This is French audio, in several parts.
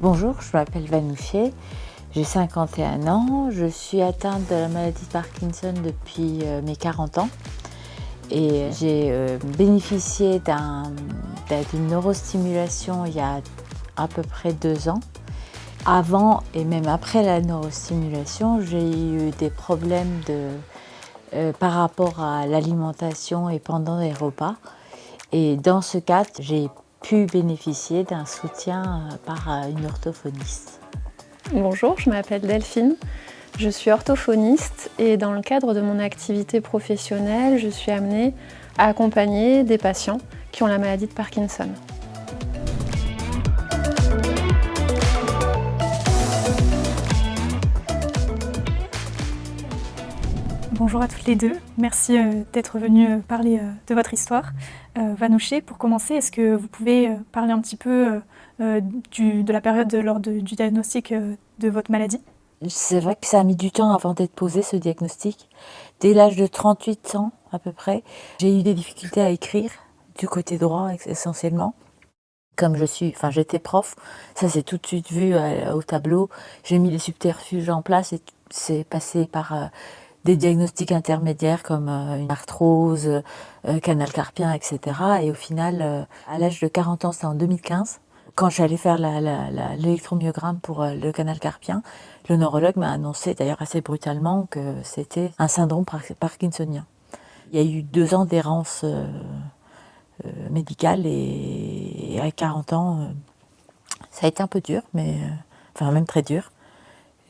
Bonjour, je m'appelle Vanouché, j'ai 51 ans, je suis atteinte de la maladie de Parkinson depuis mes 40 ans et j'ai bénéficié d'une neurostimulation il y a à peu près 2 ans. Avant et même après la neurostimulation, j'ai eu des problèmes par rapport à l'alimentation et pendant les repas. Et dans ce cadre, j'ai pu bénéficier d'un soutien par une orthophoniste. Bonjour, je m'appelle Delphine, je suis orthophoniste et dans le cadre de mon activité professionnelle, je suis amenée à accompagner des patients qui ont la maladie de Parkinson. Bonjour à toutes les deux, merci d'être venues parler de votre histoire. Vanouché, pour commencer, est-ce que vous pouvez parler un petit peu de la période lors du diagnostic de votre maladie? C'est vrai que ça a mis du temps avant d'être posé ce diagnostic. Dès l'âge de 38 ans à peu près, j'ai eu des difficultés à écrire, du côté droit essentiellement. Comme j'étais prof, ça s'est tout de suite vu au tableau. J'ai mis les subterfuges en place et c'est passé par des diagnostics intermédiaires comme une arthrose, canal carpien, etc. Et au final, à l'âge de 40 ans, c'était en 2015, quand j'allais faire l'électromyogramme pour le canal carpien, le neurologue m'a annoncé, d'ailleurs assez brutalement, que c'était un syndrome parkinsonien. Il y a eu 2 ans d'errance médicale et à 40 ans, ça a été un peu dur, même très dur.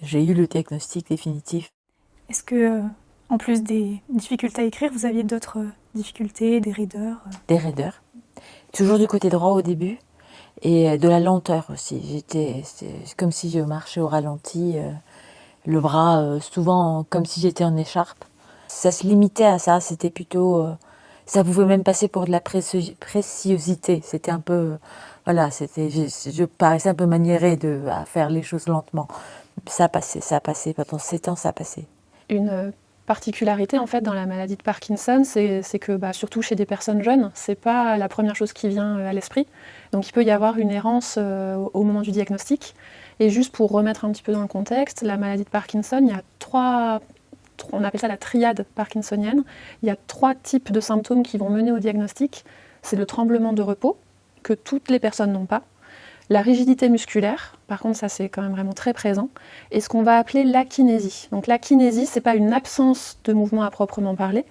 J'ai eu le diagnostic définitif. Est-ce que, en plus des difficultés à écrire, vous aviez d'autres difficultés, des raideurs? Des raideurs. Toujours du côté droit au début. Et de la lenteur aussi. C'est comme si je marchais au ralenti, le bras souvent comme si j'étais en écharpe. Ça se limitait à ça, c'était plutôt... ça pouvait même passer pour de la préciosité. C'était un peu... je paraissais un peu maniérée à faire les choses lentement. Ça a passé. Pendant 7 ans, ça a passé. Une particularité en fait dans la maladie de Parkinson, c'est que surtout chez des personnes jeunes, c'est pas la première chose qui vient à l'esprit. Donc il peut y avoir une errance au moment du diagnostic. Et juste pour remettre un petit peu dans le contexte, la maladie de Parkinson, il y a on appelle ça la triade parkinsonienne. Il y a 3 types de symptômes qui vont mener au diagnostic. C'est le tremblement de repos, que toutes les personnes n'ont pas. La rigidité musculaire, par contre ça c'est quand même vraiment très présent, et ce qu'on va appeler l'akinésie. Donc l'akinésie, c'est pas une absence de mouvement à proprement parler,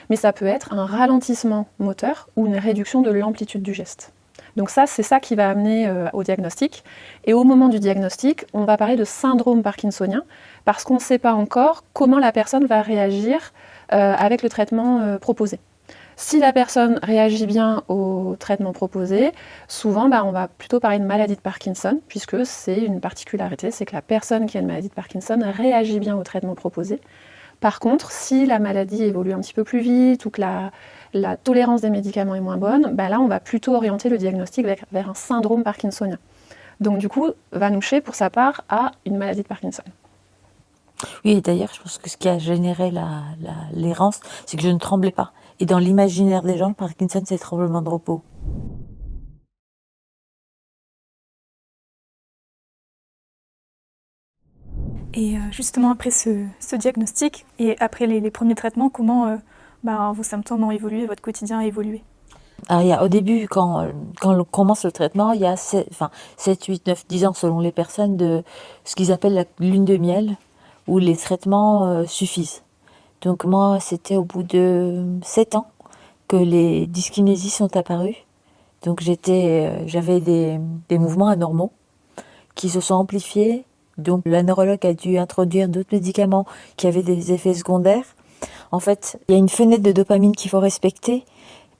mais ça peut être un ralentissement moteur ou une réduction de l'amplitude du geste. Donc ça, c'est ça qui va amener au diagnostic. Et au moment du diagnostic, on va parler de syndrome parkinsonien, parce qu'on ne sait pas encore comment la personne va réagir avec le traitement proposé. Si la personne réagit bien au traitement proposé, souvent on va plutôt parler de maladie de Parkinson, puisque c'est une particularité, c'est que la personne qui a une maladie de Parkinson réagit bien au traitement proposé. Par contre, si la maladie évolue un petit peu plus vite ou que la tolérance des médicaments est moins bonne, là on va plutôt orienter le diagnostic vers un syndrome parkinsonien. Donc du coup, Vanouché, pour sa part, a une maladie de Parkinson. Oui, d'ailleurs, je pense que ce qui a généré l'errance, c'est que je ne tremblais pas. Et dans l'imaginaire des gens, Parkinson, c'est le tremblement de repos. Et justement, après ce diagnostic et après les premiers traitements, comment vos symptômes ont évolué, votre quotidien a évolué? Au début, quand on commence le traitement, il y a 7, 8, 9, 10 ans selon les personnes de ce qu'ils appellent la lune de miel, où les traitements suffisent. Donc moi, c'était au bout de 7 ans que les dyskinésies sont apparues. Donc j'avais des mouvements anormaux qui se sont amplifiés. Donc la neurologue a dû introduire d'autres médicaments qui avaient des effets secondaires. En fait, il y a une fenêtre de dopamine qu'il faut respecter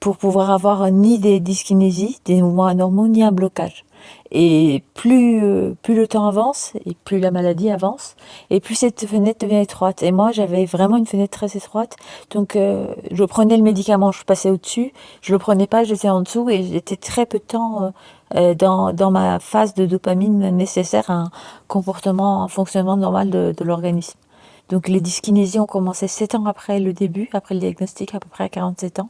pour pouvoir avoir ni des dyskinésies, des mouvements anormaux, ni un blocage. Et plus le temps avance, et plus la maladie avance, et plus cette fenêtre devient étroite. Et moi, j'avais vraiment une fenêtre très étroite, donc je prenais le médicament, je passais au-dessus, je le prenais pas, j'étais en dessous, et j'étais très peu de temps dans ma phase de dopamine nécessaire à un fonctionnement normal de l'organisme. Donc les dyskinésies ont commencé 7 ans après le début, après le diagnostic, à peu près à 47 ans.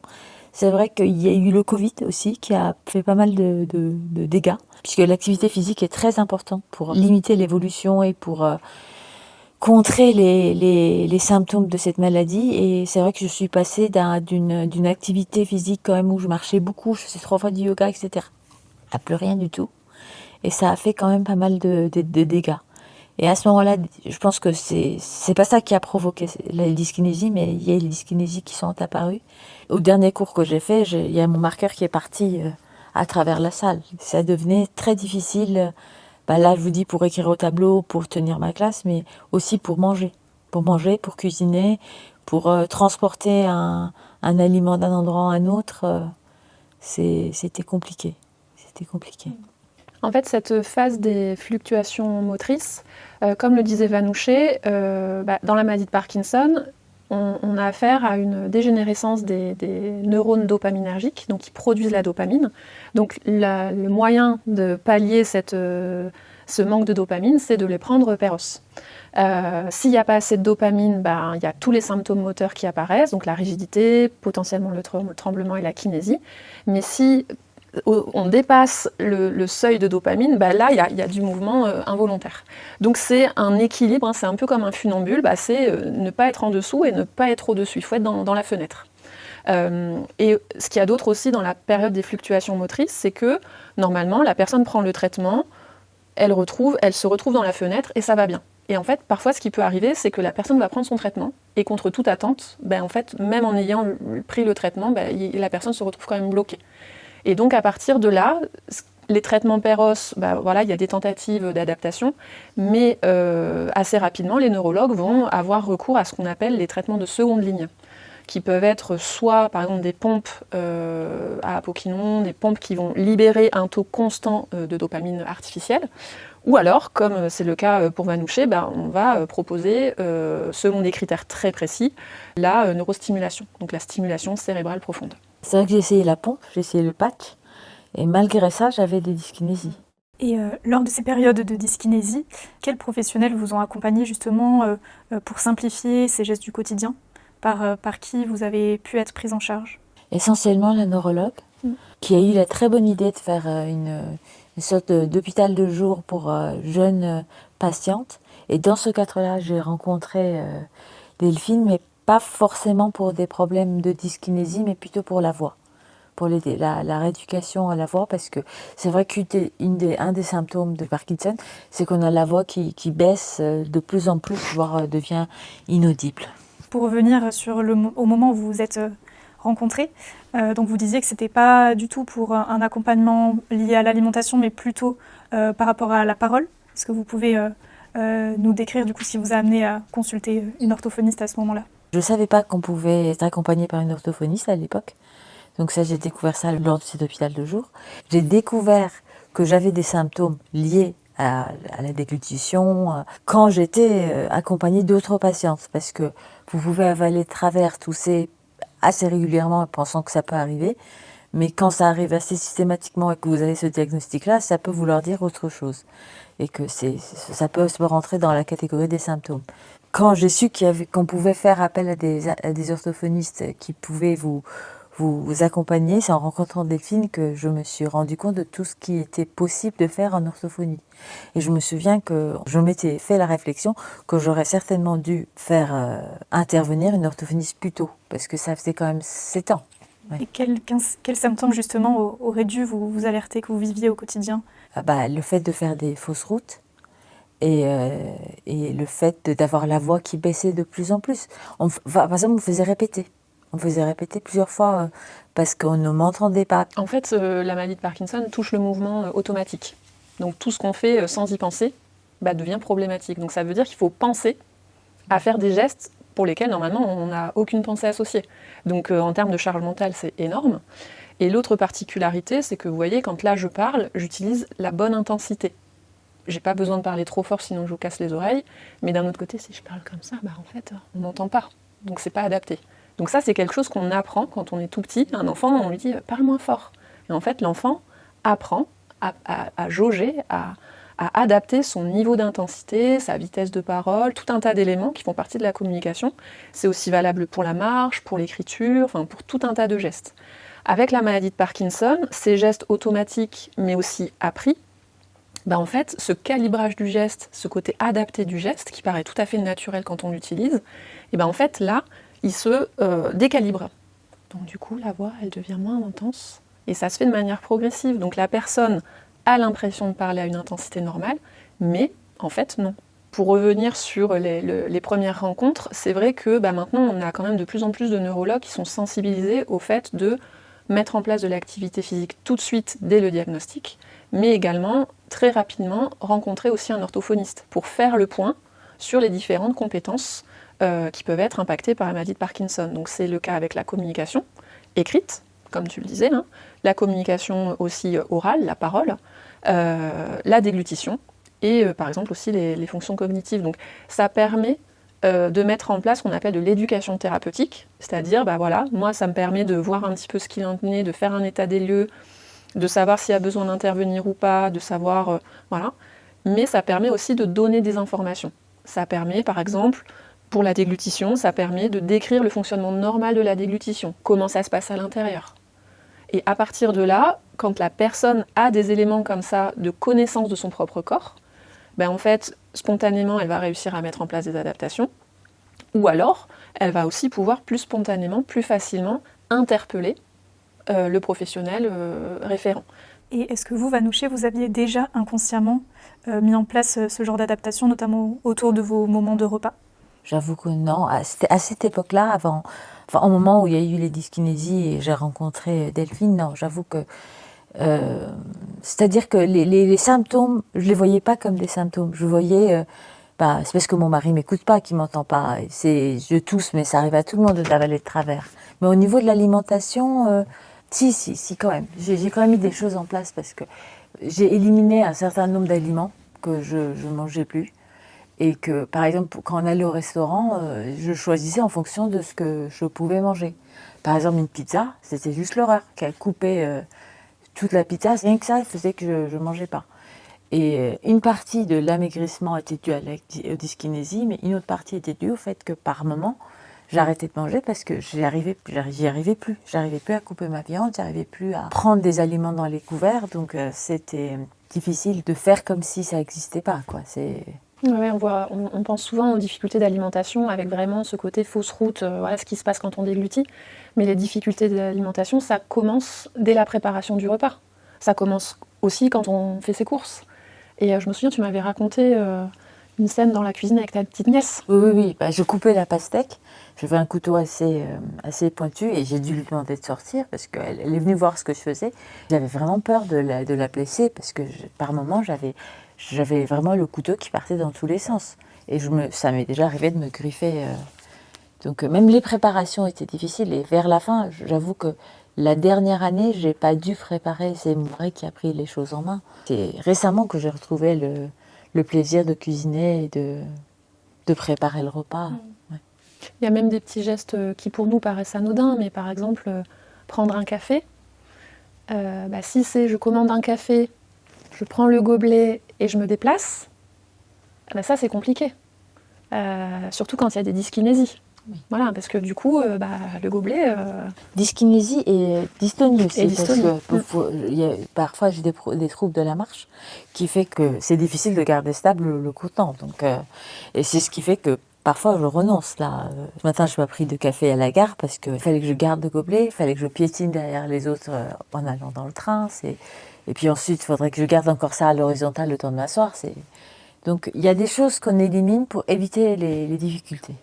C'est vrai qu'il y a eu le Covid aussi qui a fait pas mal de dégâts, puisque l'activité physique est très importante pour limiter l'évolution et pour contrer les symptômes de cette maladie. Et c'est vrai que je suis passée d'une activité physique quand même où je marchais beaucoup, je faisais 3 fois du yoga, etc., à plus rien du tout. Et ça a fait quand même pas mal de dégâts. Et à ce moment-là, je pense que c'est pas ça qui a provoqué la dyskinésie, mais il y a les dyskinésies qui sont apparues. Au dernier cours que j'ai fait, il y a mon marqueur qui est parti à travers la salle. Ça devenait très difficile. Là, je vous dis pour écrire au tableau, pour tenir ma classe, mais aussi pour manger, pour cuisiner, pour transporter un aliment d'un endroit à un autre. C'était compliqué. C'était compliqué. En fait, cette phase des fluctuations motrices, comme le disait Vanouché, dans la maladie de Parkinson, on a affaire à une dégénérescence des neurones dopaminergiques, donc qui produisent la dopamine. Donc le moyen de pallier ce manque de dopamine, c'est de les prendre per os. S'il n'y a pas assez de dopamine, il y a tous les symptômes moteurs qui apparaissent, donc la rigidité, potentiellement le tremblement et la kinésie. Mais si on dépasse le seuil de dopamine, là, il y a du mouvement involontaire. Donc c'est un équilibre, c'est un peu comme un funambule, c'est ne pas être en dessous et ne pas être au-dessus. Il faut être dans la fenêtre. Et ce qu'il y a d'autre aussi dans la période des fluctuations motrices, c'est que normalement, la personne prend le traitement, elle se retrouve dans la fenêtre et ça va bien. Et en fait, parfois, ce qui peut arriver, c'est que la personne va prendre son traitement et contre toute attente, en fait, même en ayant pris le traitement, la personne se retrouve quand même bloquée. Et donc, à partir de là, les traitements PEROS, il y a des tentatives d'adaptation, mais assez rapidement, les neurologues vont avoir recours à ce qu'on appelle les traitements de seconde ligne, qui peuvent être soit, par exemple, des pompes à apoquinone, des pompes qui vont libérer un taux constant de dopamine artificielle, ou alors, comme c'est le cas pour Vanouché, on va proposer, selon des critères très précis, la neurostimulation, donc la stimulation cérébrale profonde. C'est vrai que j'ai essayé la pompe, j'ai essayé le patch, et malgré ça, j'avais des dyskinésies. Et lors de ces périodes de dyskinésie, quels professionnels vous ont accompagné justement pour simplifier ces gestes du quotidien ? Par qui vous avez pu être prise en charge ? Essentiellement la neurologue, qui a eu la très bonne idée de faire une sorte d'hôpital de jour pour jeunes patientes. Et dans ce cadre-là, j'ai rencontré Delphine, mais pas forcément pour des problèmes de dyskinésie, mais plutôt pour la voix, pour la rééducation à la voix, parce que c'est vrai qu'un des symptômes de Parkinson, c'est qu'on a la voix qui baisse de plus en plus, voire devient inaudible. Pour revenir au moment où vous vous êtes rencontrés, donc vous disiez que c'était pas du tout pour un accompagnement lié à l'alimentation, mais plutôt par rapport à la parole. Est-ce que vous pouvez nous décrire du coup ce qui vous a amené à consulter une orthophoniste à ce moment-là ? Je ne savais pas qu'on pouvait être accompagné par une orthophoniste à l'époque. Donc ça, j'ai découvert ça lors de cet hôpital de jour. J'ai découvert que j'avais des symptômes liés à la déglutition quand j'étais accompagnée d'autres patientes. Parce que vous pouvez avaler de travers, tousser assez régulièrement pensant que ça peut arriver. Mais quand ça arrive assez systématiquement et que vous avez ce diagnostic-là, ça peut vouloir dire autre chose. Et que ça peut se rentrer dans la catégorie des symptômes. Quand j'ai su qu'on pouvait faire appel à des orthophonistes qui pouvaient vous accompagner, c'est en rencontrant Delphine que je me suis rendu compte de tout ce qui était possible de faire en orthophonie. Et je me souviens que je m'étais fait la réflexion que j'aurais certainement dû faire intervenir une orthophoniste plus tôt, parce que ça faisait quand même 7 ans. Ouais. Et quels symptômes justement auraient dû vous alerter que vous viviez au quotidien ? Le fait de faire des fausses routes et le fait d'avoir la voix qui baissait de plus en plus. Par exemple, on me faisait répéter. On faisait répéter plusieurs fois parce qu'on ne m'entendait pas. En fait, la maladie de Parkinson touche le mouvement automatique. Donc tout ce qu'on fait sans y penser devient problématique. Donc ça veut dire qu'il faut penser à faire des gestes pour lesquels normalement on n'a aucune pensée associée. Donc en termes de charge mentale, c'est énorme. Et l'autre particularité, c'est que vous voyez, quand là je parle, j'utilise la bonne intensité. J'ai pas besoin de parler trop fort, sinon je vous casse les oreilles. Mais d'un autre côté, si je parle comme ça, en fait, on m'entend pas. Donc c'est pas adapté. Donc ça, c'est quelque chose qu'on apprend quand on est tout petit. Un enfant, on lui dit « parle moins fort ». Et en fait, l'enfant apprend à jauger, à adapter son niveau d'intensité, sa vitesse de parole, tout un tas d'éléments qui font partie de la communication. C'est aussi valable pour la marche, pour l'écriture, enfin pour tout un tas de gestes. Avec la maladie de Parkinson, ces gestes automatiques mais aussi appris, en fait, ce calibrage du geste, ce côté adapté du geste, qui paraît tout à fait naturel quand on l'utilise, en fait là, il se décalibre. Donc du coup, la voix, elle devient moins intense. Et ça se fait de manière progressive. Donc la personne a l'impression de parler à une intensité normale, mais en fait, non. Pour revenir sur les premières rencontres, c'est vrai que maintenant, on a quand même de plus en plus de neurologues qui sont sensibilisés au fait de mettre en place de l'activité physique tout de suite dès le diagnostic, mais également, très rapidement, rencontrer aussi un orthophoniste pour faire le point sur les différentes compétences qui peuvent être impactées par la maladie de Parkinson. Donc c'est le cas avec la communication écrite, comme tu le disais, la communication aussi orale, la parole, la déglutition et par exemple aussi les fonctions cognitives. Donc ça permet de mettre en place ce qu'on appelle de l'éducation thérapeutique, c'est-à-dire moi ça me permet de voir un petit peu ce qu'il en est, de faire un état des lieux, de savoir s'il y a besoin d'intervenir ou pas, de savoir, mais ça permet aussi de donner des informations. Ça permet par exemple, pour la déglutition, ça permet de décrire le fonctionnement normal de la déglutition, comment ça se passe à l'intérieur. Et à partir de là, quand la personne a des éléments comme ça de connaissance de son propre corps, en fait, spontanément, elle va réussir à mettre en place des adaptations, ou alors, elle va aussi pouvoir plus spontanément, plus facilement interpeller le professionnel référent. Et est-ce que vous, Vanouché, vous aviez déjà inconsciemment mis en place ce genre d'adaptation, notamment autour de vos moments de repas ? J'avoue que non. À cette époque-là, au moment où il y a eu les dyskinésies et j'ai rencontré Delphine, non, j'avoue que... c'est-à-dire que les symptômes, je les voyais pas comme des symptômes. Je voyais... c'est parce que mon mari m'écoute pas, qu'il m'entend pas. Je tousse, mais ça arrive à tout le monde d'avaler de travers. Mais au niveau de l'alimentation... Si, quand même. J'ai quand même mis des choses en place parce que j'ai éliminé un certain nombre d'aliments que je ne mangeais plus. Et que, par exemple, quand on allait au restaurant, je choisissais en fonction de ce que je pouvais manger. Par exemple, une pizza, c'était juste l'horreur. Qu'elle coupait toute la pizza, rien que ça faisait que je ne mangeais pas. Et une partie de l'amaigrissement était due à la dyskinésie, mais une autre partie était due au fait que par moment, j'arrêtais de manger parce que j'y arrivais plus. J'arrivais plus à couper ma viande, j'arrivais plus à prendre des aliments dans les couverts. Donc c'était difficile de faire comme si ça n'existait pas, quoi. Ouais, on pense souvent aux difficultés d'alimentation avec vraiment ce côté fausse route, ce qui se passe quand on déglutit. Mais les difficultés d'alimentation, ça commence dès la préparation du repas. Ça commence aussi quand on fait ses courses. Et je me souviens, tu m'avais raconté une scène dans la cuisine avec ta petite nièce. Oui. Je coupais la pastèque. J'avais un couteau assez pointu et j'ai dû lui demander de sortir parce qu'elle est venue voir ce que je faisais. J'avais vraiment peur de la blesser parce que par moments, j'avais vraiment le couteau qui partait dans tous les sens. Et ça m'est déjà arrivé de me griffer. Donc même les préparations étaient difficiles. Et vers la fin, j'avoue que la dernière année, j'ai pas dû préparer. C'est mon mari qui a pris les choses en main. C'est récemment que j'ai retrouvé le plaisir de cuisiner et de préparer le repas. Ouais. Il y a même des petits gestes qui pour nous paraissent anodins, mais par exemple, prendre un café. Si je commande un café, je prends le gobelet et je me déplace, ça c'est compliqué. Surtout quand il y a des dyskinésies. Oui. Voilà, parce que du coup, le gobelet... Dyskinésie et dystonie aussi. Et dystonie. Parce que parfois, j'ai des troubles de la marche qui fait que c'est difficile de garder stable le contenant. Donc, et c'est ce qui fait que parfois, je renonce. Là. Ce matin, je n'ai pas pris de café à la gare parce qu'il fallait que je garde le gobelet, il fallait que je piétine derrière les autres en allant dans le train. Et puis ensuite, il faudrait que je garde encore ça à l'horizontale le temps de m'asseoir. Donc, il y a des choses qu'on élimine pour éviter les difficultés.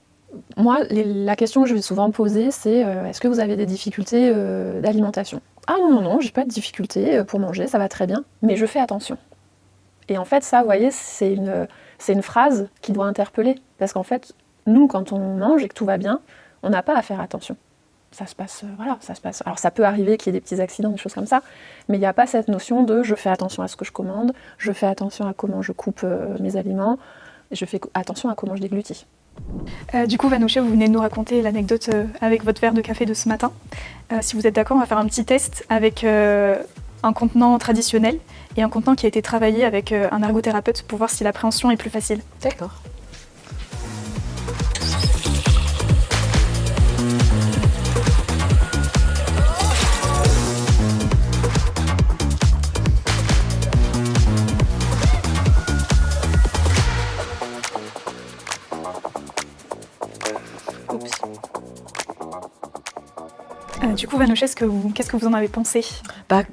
Moi, la question que je vais souvent poser, c'est est-ce que vous avez des difficultés d'alimentation ? Ah non, j'ai pas de difficultés pour manger, ça va très bien, mais je fais attention. Et en fait, ça, vous voyez, c'est une phrase qui doit interpeller. Parce qu'en fait, nous, quand on mange et que tout va bien, on n'a pas à faire attention. Ça se passe. Alors ça peut arriver qu'il y ait des petits accidents, des choses comme ça, mais il n'y a pas cette notion de je fais attention à ce que je commande, je fais attention à comment je coupe mes aliments, je fais attention à comment je déglutis. Du coup, Vanouché, vous venez de nous raconter l'anecdote avec votre verre de café de ce matin. Si vous êtes d'accord, on va faire un petit test avec un contenant traditionnel et un contenant qui a été travaillé avec un ergothérapeute pour voir si l'appréhension est plus facile. D'accord. Du coup, Vanouche, qu'est-ce que vous en avez pensé?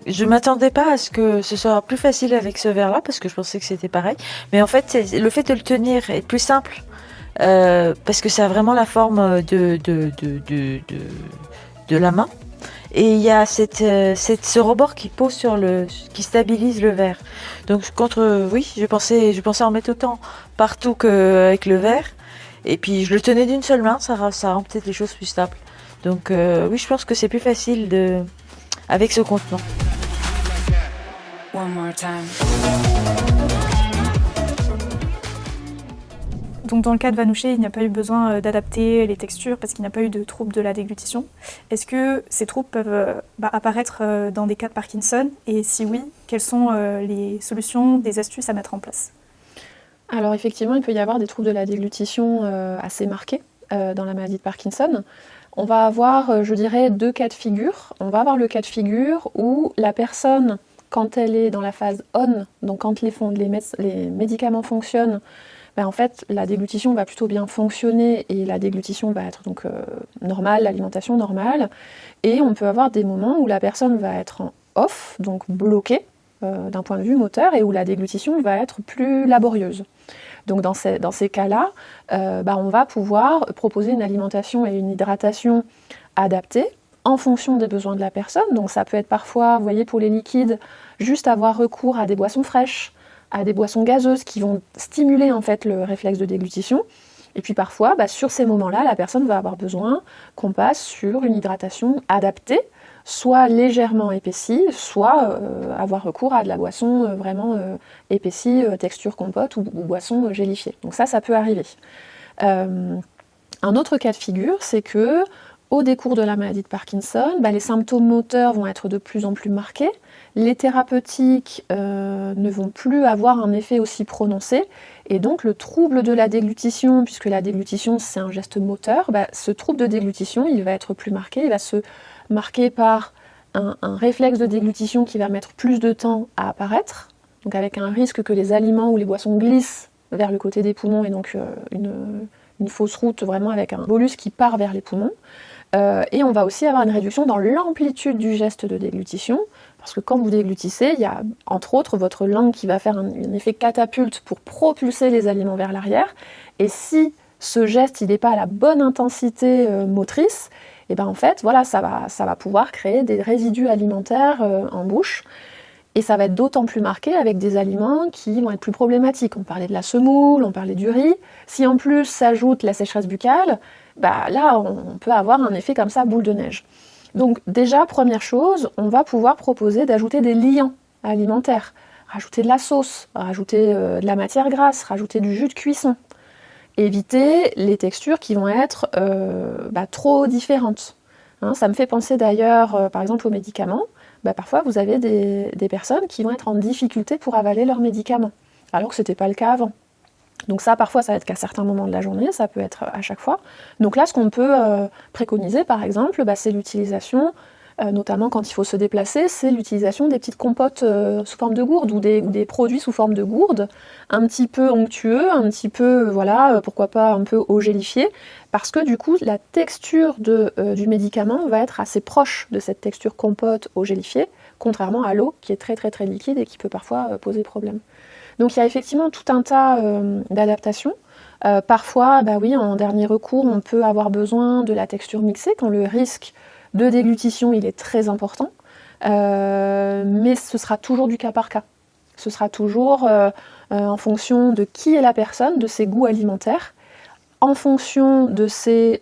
Je m'attendais pas à ce que ce soit plus facile avec ce verre-là, parce que je pensais que c'était pareil. Mais en fait, le fait de le tenir est plus simple, parce que ça a vraiment la forme de la main. Et il y a ce rebord qui pose qui stabilise le verre. Donc oui, je pensais en mettre autant partout qu'avec le verre. Et puis je le tenais d'une seule main, ça rend peut-être les choses plus stables. Donc oui, je pense que c'est plus facile avec ce contenant. Donc dans le cas de Vanouche, il n'y a pas eu besoin d'adapter les textures parce qu'il n'y a pas eu de troubles de la déglutition. Est-ce que ces troubles peuvent apparaître dans des cas de Parkinson? Et si oui, quelles sont les solutions, des astuces à mettre en place? Alors effectivement, il peut y avoir des troubles de la déglutition assez marqués dans la maladie de Parkinson. On va avoir, je dirais, deux cas de figure. On va avoir le cas de figure où la personne, quand elle est dans la phase on, donc quand les médicaments fonctionnent, en fait, la déglutition va plutôt bien fonctionner et la déglutition va être donc normale, l'alimentation normale. Et on peut avoir des moments où la personne va être en off, donc bloquée d'un point de vue moteur, et où la déglutition va être plus laborieuse. Donc dans ces cas-là, on va pouvoir proposer une alimentation et une hydratation adaptées en fonction des besoins de la personne. Donc ça peut être parfois, vous voyez, pour les liquides, juste avoir recours à des boissons fraîches, à des boissons gazeuses qui vont stimuler en fait le réflexe de déglutition. Et puis parfois, sur ces moments-là, la personne va avoir besoin qu'on passe sur une hydratation adaptée, soit légèrement épaissie, soit avoir recours à de la boisson vraiment épaissie, texture compote ou boisson gélifiée. Donc ça peut arriver. Un autre cas de figure, c'est que au décours de la maladie de Parkinson, les symptômes moteurs vont être de plus en plus marqués, les thérapeutiques ne vont plus avoir un effet aussi prononcé, et donc le trouble de la déglutition, puisque la déglutition c'est un geste moteur, ce trouble de déglutition il va être plus marqué, il va se marquer par un réflexe de déglutition qui va mettre plus de temps à apparaître, donc avec un risque que les aliments ou les boissons glissent vers le côté des poumons, et donc une fausse route vraiment avec un bolus qui part vers les poumons. Et on va aussi avoir une réduction dans l'amplitude du geste de déglutition, parce que quand vous déglutissez, il y a entre autres votre langue qui va faire un effet catapulte pour propulser les aliments vers l'arrière, et si ce geste n'est pas à la bonne intensité motrice, et en fait voilà, ça va pouvoir créer des résidus alimentaires en bouche, et ça va être d'autant plus marqué avec des aliments qui vont être plus problématiques. On parlait de la semoule, on parlait du riz, si en plus s'ajoute la sécheresse buccale, là, on peut avoir un effet comme ça, boule de neige. Donc déjà, première chose, on va pouvoir proposer d'ajouter des liants alimentaires, rajouter de la sauce, rajouter de la matière grasse, rajouter du jus de cuisson. Éviter les textures qui vont être trop différentes. Ça me fait penser d'ailleurs, par exemple, aux médicaments. Parfois, vous avez des personnes qui vont être en difficulté pour avaler leurs médicaments, alors que ce n'était pas le cas avant. Donc ça, parfois, ça va être qu'à certains moments de la journée, ça peut être à chaque fois. Donc là, ce qu'on peut préconiser, par exemple, c'est l'utilisation, notamment quand il faut se déplacer, c'est l'utilisation des petites compotes sous forme de gourde ou des produits sous forme de gourde, un petit peu onctueux, un petit peu, pourquoi pas un peu eau gélifiée, parce que du coup, la texture du médicament va être assez proche de cette texture compote eau gélifiée, contrairement à l'eau qui est très très très liquide et qui peut parfois poser problème. Donc il y a effectivement tout un tas d'adaptations. Parfois, en dernier recours, on peut avoir besoin de la texture mixée quand le risque de déglutition il est très important. Mais ce sera toujours du cas par cas. Ce sera toujours en fonction de qui est la personne, de ses goûts alimentaires, en fonction de ses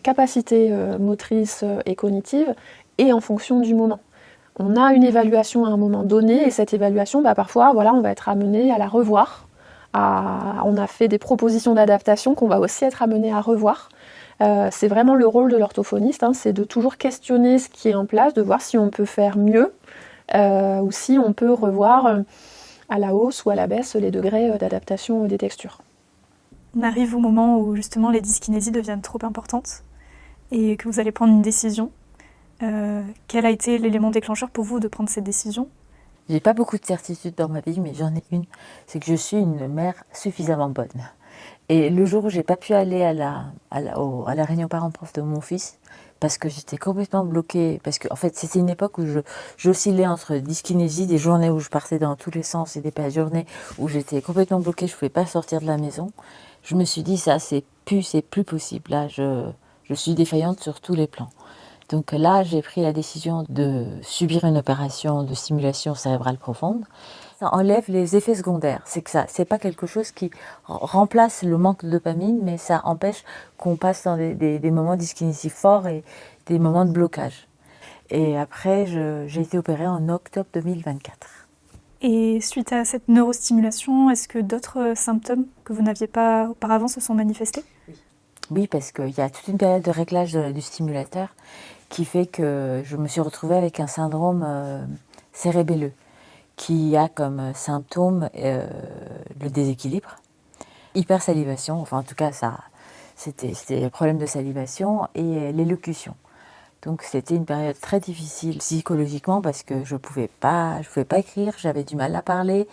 capacités motrices et cognitives, et en fonction du moment. On a une évaluation à un moment donné, et cette évaluation, parfois, on va être amené à la revoir. On a fait des propositions d'adaptation qu'on va aussi être amené à revoir. C'est vraiment le rôle de l'orthophoniste, c'est de toujours questionner ce qui est en place, de voir si on peut faire mieux, ou si on peut revoir à la hausse ou à la baisse les degrés d'adaptation des textures. On arrive au moment où justement les dyskinésies deviennent trop importantes et que vous allez prendre une décision. Quel a été l'élément déclencheur pour vous de prendre cette décision ? J'ai pas beaucoup de certitudes dans ma vie, mais j'en ai une. C'est que je suis une mère suffisamment bonne. Et le jour où j'ai pas pu aller à la réunion parents-prof de mon fils, parce que j'étais complètement bloquée, parce que en fait c'était une époque où j'oscillais entre dyskinésie, des journées où je partais dans tous les sens et des journées où j'étais complètement bloquée, je pouvais pas sortir de la maison. Je me suis dit ça c'est plus possible. Là je suis défaillante sur tous les plans. Donc là j'ai pris la décision de subir une opération de stimulation cérébrale profonde. Ça enlève les effets secondaires. C'est pas quelque chose qui remplace le manque de dopamine, mais ça empêche qu'on passe dans des moments de dyskinésie forts et des moments de blocage. Et après, j'ai été opérée en octobre 2024. Et suite à cette neurostimulation, est-ce que d'autres symptômes que vous n'aviez pas auparavant se sont manifestés ? Oui, parce qu'il y a toute une période de réglage du stimulateur qui fait que je me suis retrouvée avec un syndrome cérébelleux, qui a comme symptôme le déséquilibre, hypersalivation, enfin en tout cas c'était le problème de salivation et l'élocution. Donc c'était une période très difficile psychologiquement parce que je pouvais pas écrire, j'avais du mal à parler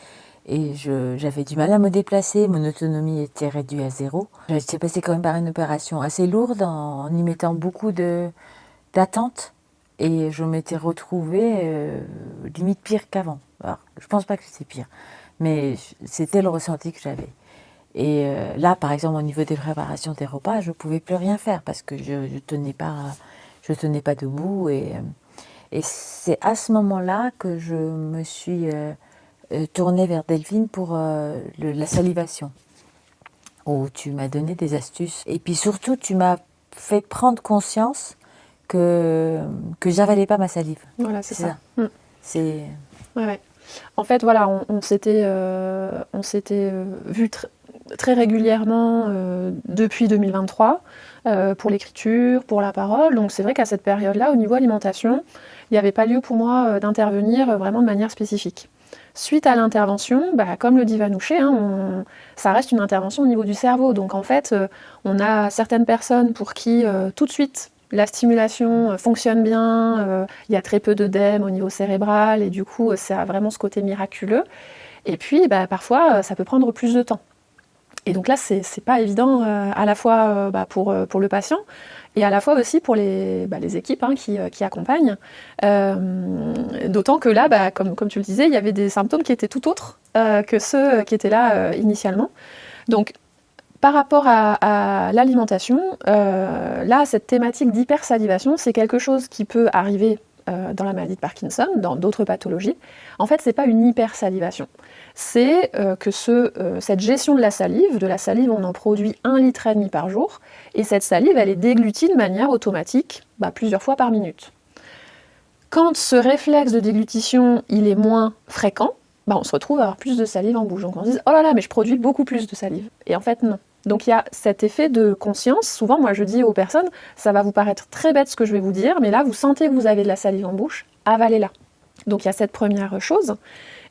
et j'avais du mal à me déplacer, mon autonomie était réduite à 0. J'étais passée quand même par une opération assez lourde en y mettant beaucoup d'attentes. Et je m'étais retrouvée limite pire qu'avant. Alors, je pense pas que c'était pire, mais c'était le ressenti que j'avais. Et là, par exemple, au niveau des préparations des repas, je pouvais plus rien faire parce que je tenais pas debout. Et c'est à ce moment-là que je me suis tournée vers Delphine pour la salivation, où tu m'as donné des astuces. Et puis surtout, tu m'as fait prendre conscience que j'avalais pas ma salive. Voilà, c'est ça. C'est... Ouais. En fait, voilà, on s'était vu très régulièrement depuis 2023 pour l'écriture, pour la parole. Donc c'est vrai qu'à cette période-là, au niveau alimentation, il n'y avait pas lieu pour moi d'intervenir vraiment de manière spécifique. Suite à l'intervention, comme le dit Vanouché, ça reste une intervention au niveau du cerveau. Donc en fait, on a certaines personnes pour qui tout de suite, la stimulation fonctionne bien, il y a très peu d'œdème au niveau cérébral et du coup ça a vraiment ce côté miraculeux. Et puis parfois ça peut prendre plus de temps. Et donc là c'est pas évident à la fois pour le patient et à la fois aussi pour les équipes qui accompagnent. D'autant que là, comme tu le disais, il y avait des symptômes qui étaient tout autres que ceux qui étaient là initialement. Donc par rapport à l'alimentation, là, cette thématique d'hypersalivation, c'est quelque chose qui peut arriver dans la maladie de Parkinson, dans d'autres pathologies. En fait, c'est pas une hypersalivation. C'est que cette gestion de la salive, on en produit 1,5 litre par jour, et cette salive, elle est déglutie de manière automatique, plusieurs fois par minute. Quand ce réflexe de déglutition, il est moins fréquent, on se retrouve à avoir plus de salive en bouche. Donc on se dit « Oh là là, mais je produis beaucoup plus de salive ». Et en fait, non. Donc il y a cet effet de conscience. Souvent, moi je dis aux personnes, ça va vous paraître très bête ce que je vais vous dire, mais là, vous sentez que vous avez de la salive en bouche, avalez-la. Donc il y a cette première chose.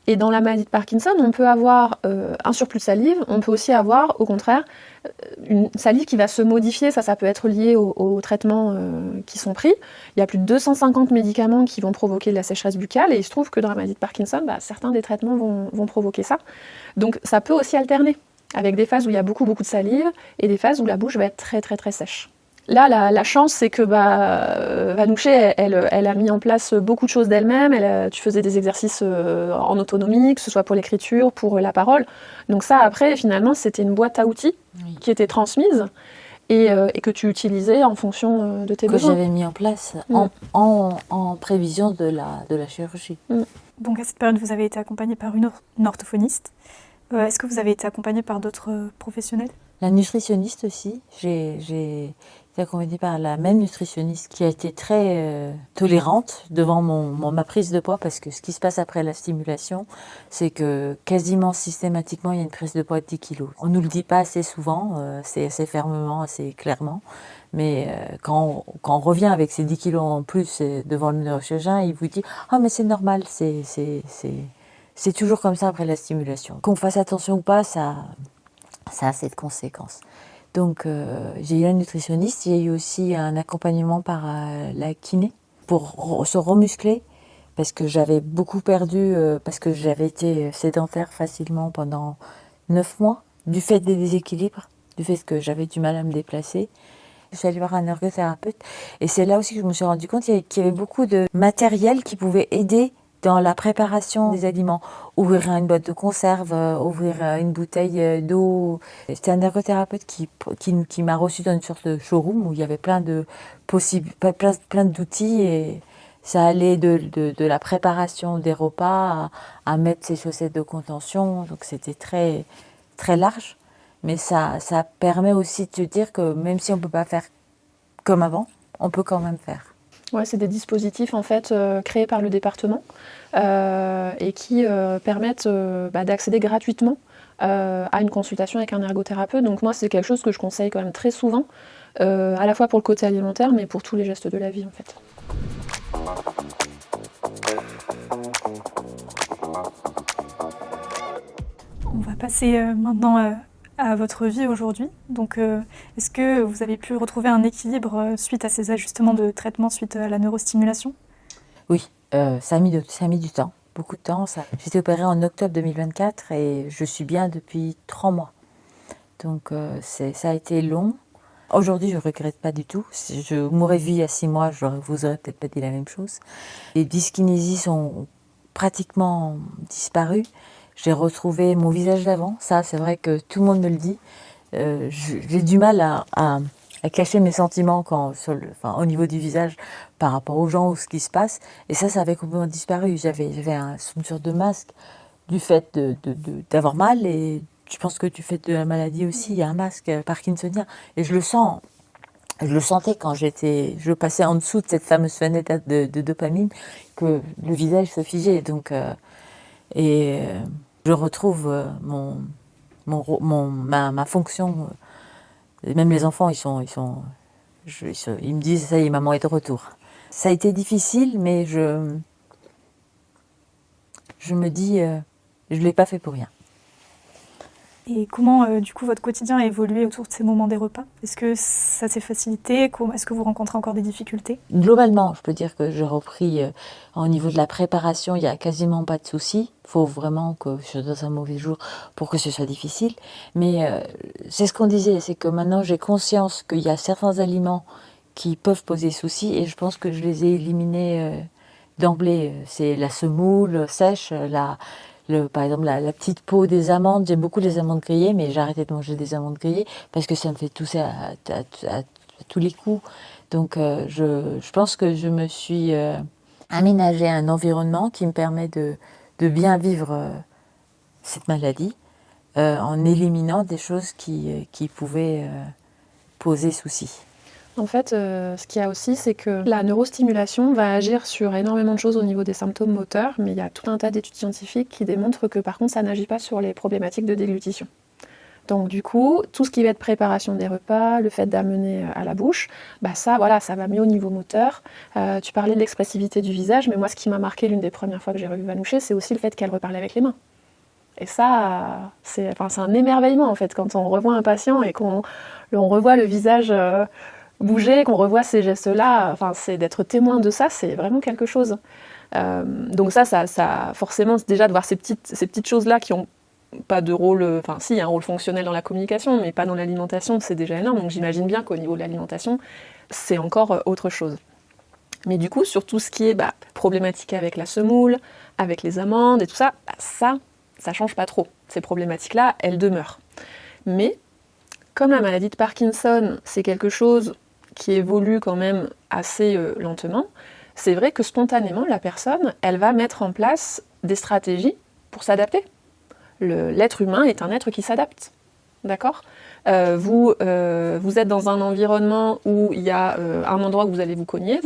Et dans la maladie de Parkinson, on peut avoir un surplus de salive, on peut aussi avoir, au contraire, une salive qui va se modifier. Ça peut être lié aux traitements qui sont pris. Il y a plus de 250 médicaments qui vont provoquer de la sécheresse buccale, et il se trouve que dans la maladie de Parkinson, certains des traitements vont provoquer ça. Donc ça peut aussi alterner, avec des phases où il y a beaucoup de salive et des phases où la bouche va être très très très sèche. Là, la chance, c'est que Vanouché, elle a mis en place beaucoup de choses d'elle-même. Tu faisais des exercices en autonomie, que ce soit pour l'écriture, pour la parole. Donc ça, après, finalement, c'était une boîte à outils qui était transmise et que tu utilisais en fonction de tes besoins. Que j'avais mis en place en prévision de la chirurgie. Donc à cette période, vous avez été accompagnée par une orthophoniste. Est-ce que vous avez été accompagnée par d'autres professionnels ? La nutritionniste aussi, accompagnée par la même nutritionniste qui a été très tolérante devant ma prise de poids, parce que ce qui se passe après la stimulation, c'est que quasiment systématiquement, il y a une prise de poids de 10 kilos. On ne nous le dit pas assez souvent, c'est assez fermement, assez clairement, mais quand on revient avec ces 10 kilos en plus devant le neurochirurgien, il vous dit « Ah, mais c'est normal, c'est toujours comme ça après la stimulation. » Qu'on fasse attention ou pas, ça a cette conséquence. Donc j'ai eu un nutritionniste, j'ai eu aussi un accompagnement par la kiné pour se remuscler, parce que j'avais beaucoup perdu, parce que j'avais été sédentaire facilement pendant 9 mois, du fait des déséquilibres, du fait que j'avais du mal à me déplacer. Je suis allée voir un ergothérapeute, et c'est là aussi que je me suis rendu compte qu'il y avait beaucoup de matériel qui pouvait aider dans la préparation des aliments. Ouvrir une boîte de conserve, ouvrir une bouteille d'eau. C'était un ergothérapeute qui m'a reçu dans une sorte de showroom où il y avait plein d'outils, et ça allait de la préparation des repas à mettre ses chaussettes de contention. Donc c'était très, très large. Mais ça permet aussi de te dire que même si on ne peut pas faire comme avant, on peut quand même faire. Ouais, c'est des dispositifs en fait créés par le département et qui permettent d'accéder gratuitement à une consultation avec un ergothérapeute. Donc moi, c'est quelque chose que je conseille quand même très souvent, à la fois pour le côté alimentaire, mais pour tous les gestes de la vie en fait. On va passer maintenant à votre vie aujourd'hui. Donc, est-ce que vous avez pu retrouver un équilibre suite à ces ajustements de traitement suite à la neurostimulation ? Oui, ça a mis du temps, beaucoup de temps. J'étais opérée en octobre 2024 et je suis bien depuis 3 mois. Donc ça a été long. Aujourd'hui, je ne regrette pas du tout. Si je m'aurais vu il y a 6 mois, je vous aurais peut-être pas dit la même chose. Les dyskinésies sont pratiquement disparues. J'ai retrouvé mon visage d'avant. Ça, c'est vrai que tout le monde me le dit. J'ai du mal à cacher mes sentiments au niveau du visage par rapport aux gens ou ce qui se passe. Et ça avait complètement disparu. J'avais une sorte de masque du fait d'avoir mal. Et je pense que du fait de la maladie aussi, il y a un masque parkinsonien. Et je le sentais quand je passais en dessous de cette fameuse fenêtre de dopamine, que le visage se figeait. Donc, je retrouve ma fonction. Même les enfants, ils me disent, ça y est, maman est de retour. Ça a été difficile, mais je me dis, je ne l'ai pas fait pour rien. Et comment, du coup, votre quotidien a évolué autour de ces moments des repas ? Est-ce que ça s'est facilité ? Est-ce que vous rencontrez encore des difficultés ? Globalement, je peux dire que j'ai repris, au niveau de la préparation, il n'y a quasiment pas de soucis. Il faut vraiment que je sois dans un mauvais jour pour que ce soit difficile. Mais c'est ce qu'on disait, c'est que maintenant j'ai conscience qu'il y a certains aliments qui peuvent poser souci, et je pense que je les ai éliminés d'emblée. C'est la semoule sèche, par exemple la petite peau des amandes. J'aime beaucoup les amandes grillées, mais j'ai arrêté de manger des amandes grillées parce que ça me fait tousser à tous les coups. Donc je pense que je me suis aménagé un environnement qui me permet de bien vivre cette maladie, en éliminant des choses qui pouvaient poser souci. En fait, ce qu'il y a aussi, c'est que la neurostimulation va agir sur énormément de choses au niveau des symptômes moteurs, mais il y a tout un tas d'études scientifiques qui démontrent que par contre, ça n'agit pas sur les problématiques de déglutition. Donc du coup, tout ce qui va être préparation des repas, le fait d'amener à la bouche, ça va mieux au niveau moteur. Tu parlais de l'expressivité du visage, mais moi, ce qui m'a marqué l'une des premières fois que j'ai revu Vanouché, c'est aussi le fait qu'elle reparlait avec les mains. Et ça, c'est un émerveillement en fait, quand on revoit un patient et qu'on revoit le visage bouger, qu'on revoit ces gestes-là, c'est d'être témoin de ça, c'est vraiment quelque chose. Donc ça forcément, déjà de voir ces petites choses-là qui ont pas de rôle, si, il y a un rôle fonctionnel dans la communication, mais pas dans l'alimentation, c'est déjà énorme. Donc j'imagine bien qu'au niveau de l'alimentation, c'est encore autre chose. Mais du coup, sur tout ce qui est problématique avec la semoule, avec les amandes et tout ça, ça change pas trop. Ces problématiques-là, elles demeurent. Mais comme la maladie de Parkinson, c'est quelque chose qui évolue quand même assez lentement, c'est vrai que spontanément, la personne, elle va mettre en place des stratégies pour s'adapter. L'être humain est un être qui s'adapte. d'accord ? Vous êtes dans un environnement où il y a un endroit où vous allez vous cogner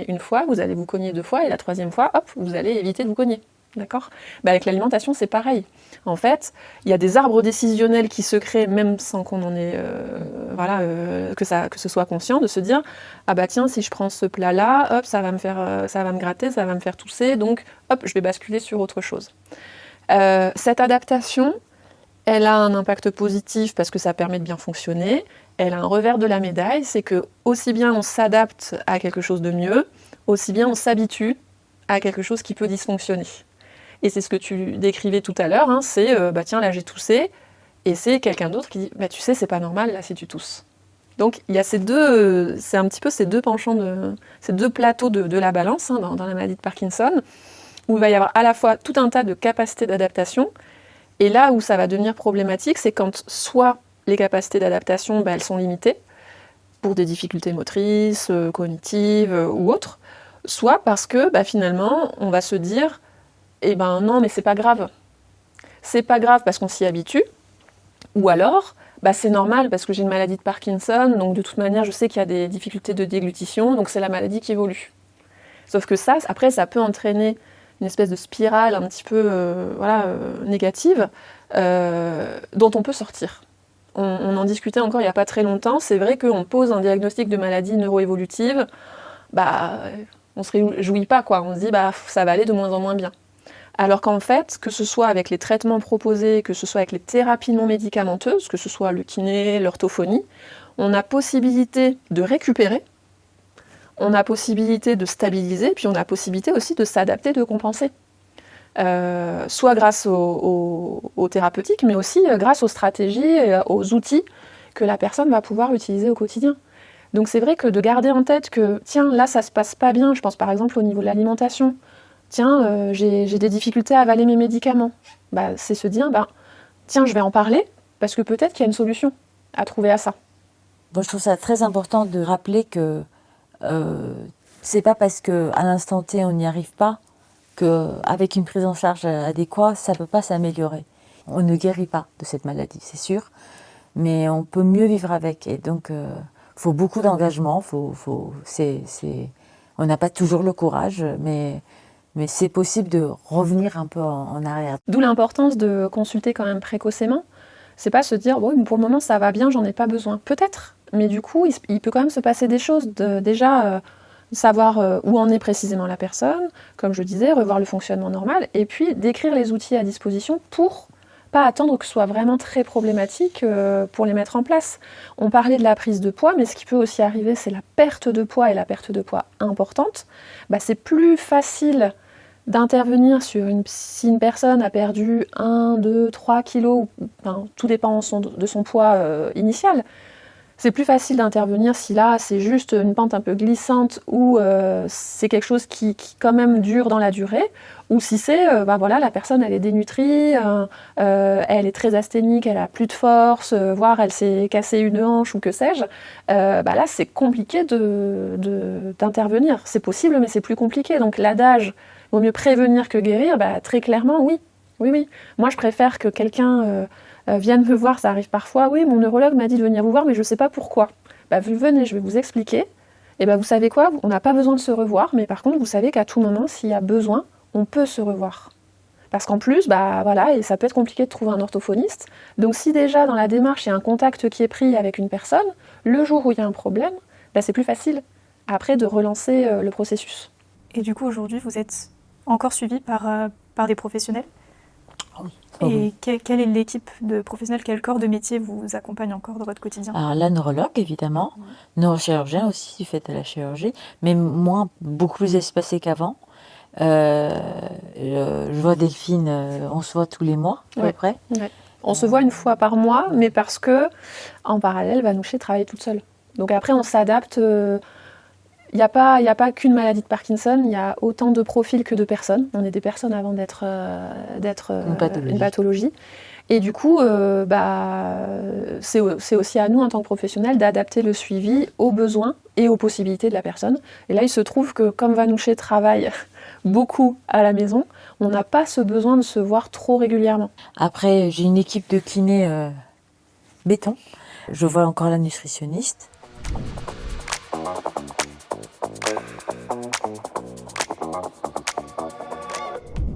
une fois, vous allez vous cogner 2 fois, et la 3e fois, hop, vous allez éviter de vous cogner. D'accord ? Avec l'alimentation, c'est pareil. En fait, il y a des arbres décisionnels qui se créent, même sans qu'on en ait, que ce soit conscient, de se dire, ah bah tiens, si je prends ce plat-là, hop, ça va me gratter, ça va me faire tousser, donc hop, je vais basculer sur autre chose. Cette adaptation, elle a un impact positif parce que ça permet de bien fonctionner. Elle a un revers de la médaille, c'est que aussi bien on s'adapte à quelque chose de mieux, aussi bien on s'habitue à quelque chose qui peut dysfonctionner. Et c'est ce que tu décrivais tout à l'heure, c'est tiens, là j'ai toussé, et c'est quelqu'un d'autre qui dit tu sais, c'est pas normal là si tu tousses. Donc il y a c'est un petit peu ces deux penchants, ces deux plateaux de la balance dans la maladie de Parkinson, où il va y avoir à la fois tout un tas de capacités d'adaptation, et là où ça va devenir problématique, c'est quand soit les capacités d'adaptation elles sont limitées, pour des difficultés motrices, cognitives ou autres, soit parce que finalement on va se dire non, mais c'est pas grave. C'est pas grave parce qu'on s'y habitue. Ou alors, c'est normal parce que j'ai une maladie de Parkinson, donc de toute manière, je sais qu'il y a des difficultés de déglutition, donc c'est la maladie qui évolue. Sauf que ça, après, ça peut entraîner une espèce de spirale un petit peu négative dont on peut sortir. On en discutait encore il n'y a pas très longtemps. C'est vrai qu'on pose un diagnostic de maladie neuroévolutive, on se réjouit pas, quoi. On se dit ça va aller de moins en moins bien. Alors qu'en fait, que ce soit avec les traitements proposés, que ce soit avec les thérapies non médicamenteuses, que ce soit le kiné, l'orthophonie, on a possibilité de récupérer, on a possibilité de stabiliser, puis on a possibilité aussi de s'adapter, de compenser. Soit grâce aux thérapeutiques, mais aussi grâce aux stratégies et aux outils que la personne va pouvoir utiliser au quotidien. Donc c'est vrai que de garder en tête que, tiens, là ça se passe pas bien, je pense par exemple au niveau de l'alimentation, tiens, j'ai des difficultés à avaler mes médicaments. C'est se dire, tiens, je vais en parler, parce que peut-être qu'il y a une solution à trouver à ça. Moi, je trouve ça très important de rappeler que c'est pas parce qu'à l'instant T, on n'y arrive pas, qu'avec une prise en charge adéquate, ça peut pas s'améliorer. On ne guérit pas de cette maladie, c'est sûr, mais on peut mieux vivre avec. Et donc, faut beaucoup d'engagement, on n'a pas toujours le courage, mais c'est possible de revenir un peu en arrière. D'où l'importance de consulter quand même précocement. C'est pas se dire, bon, pour le moment ça va bien, j'en ai pas besoin. Peut-être, mais du coup, il peut quand même se passer des choses. Déjà, savoir où en est précisément la personne, comme je disais, revoir le fonctionnement normal, et puis décrire les outils à disposition pour pas attendre que ce soit vraiment très problématique pour les mettre en place. On parlait de la prise de poids, mais ce qui peut aussi arriver, c'est la perte de poids, et la perte de poids importante. C'est plus facile d'intervenir si une personne a perdu 1, 2, 3 kilos, tout dépend de son poids initial. C'est plus facile d'intervenir si là c'est juste une pente un peu glissante ou c'est quelque chose qui quand même dure dans la durée, ou si c'est la personne elle est dénutrie, elle est très asthénique, elle a plus de force, voire elle s'est cassée une hanche ou que sais-je, là c'est compliqué d'intervenir. C'est possible mais c'est plus compliqué. Donc l'adage vaut mieux prévenir que guérir, très clairement oui. Moi je préfère que quelqu'un vienne me voir, ça arrive parfois, oui mon neurologue m'a dit de venir vous voir mais je ne sais pas pourquoi. Vous venez, je vais vous expliquer, et vous savez quoi, on n'a pas besoin de se revoir, mais par contre vous savez qu'à tout moment s'il y a besoin, on peut se revoir. Parce qu'en plus, et ça peut être compliqué de trouver un orthophoniste, donc si déjà dans la démarche il y a un contact qui est pris avec une personne, le jour où il y a un problème, c'est plus facile après de relancer le processus. Et du coup aujourd'hui vous êtes encore suivi par des professionnels ? Oui. Et quelle est l'équipe de professionnels, quel corps de métier vous accompagne encore dans votre quotidien ? Alors la neurologue évidemment, neurochirurgien aussi du fait de la chirurgie, mais beaucoup plus espacé qu'avant. Je vois Delphine, on se voit tous les mois à peu près. Ouais. On se voit une fois par mois, mais parce que en parallèle, Vanouché travaille toute seule. Donc après on s'adapte. Il n'y a pas qu'une maladie de Parkinson, il y a autant de profils que de personnes. On est des personnes avant d'être une pathologie. Et du coup, c'est aussi à nous, en tant que professionnels, d'adapter le suivi aux besoins et aux possibilités de la personne. Et là, il se trouve que comme Vanouché travaille beaucoup à la maison, on n'a pas ce besoin de se voir trop régulièrement. Après, j'ai une équipe de kinés béton. Je vois encore la nutritionniste.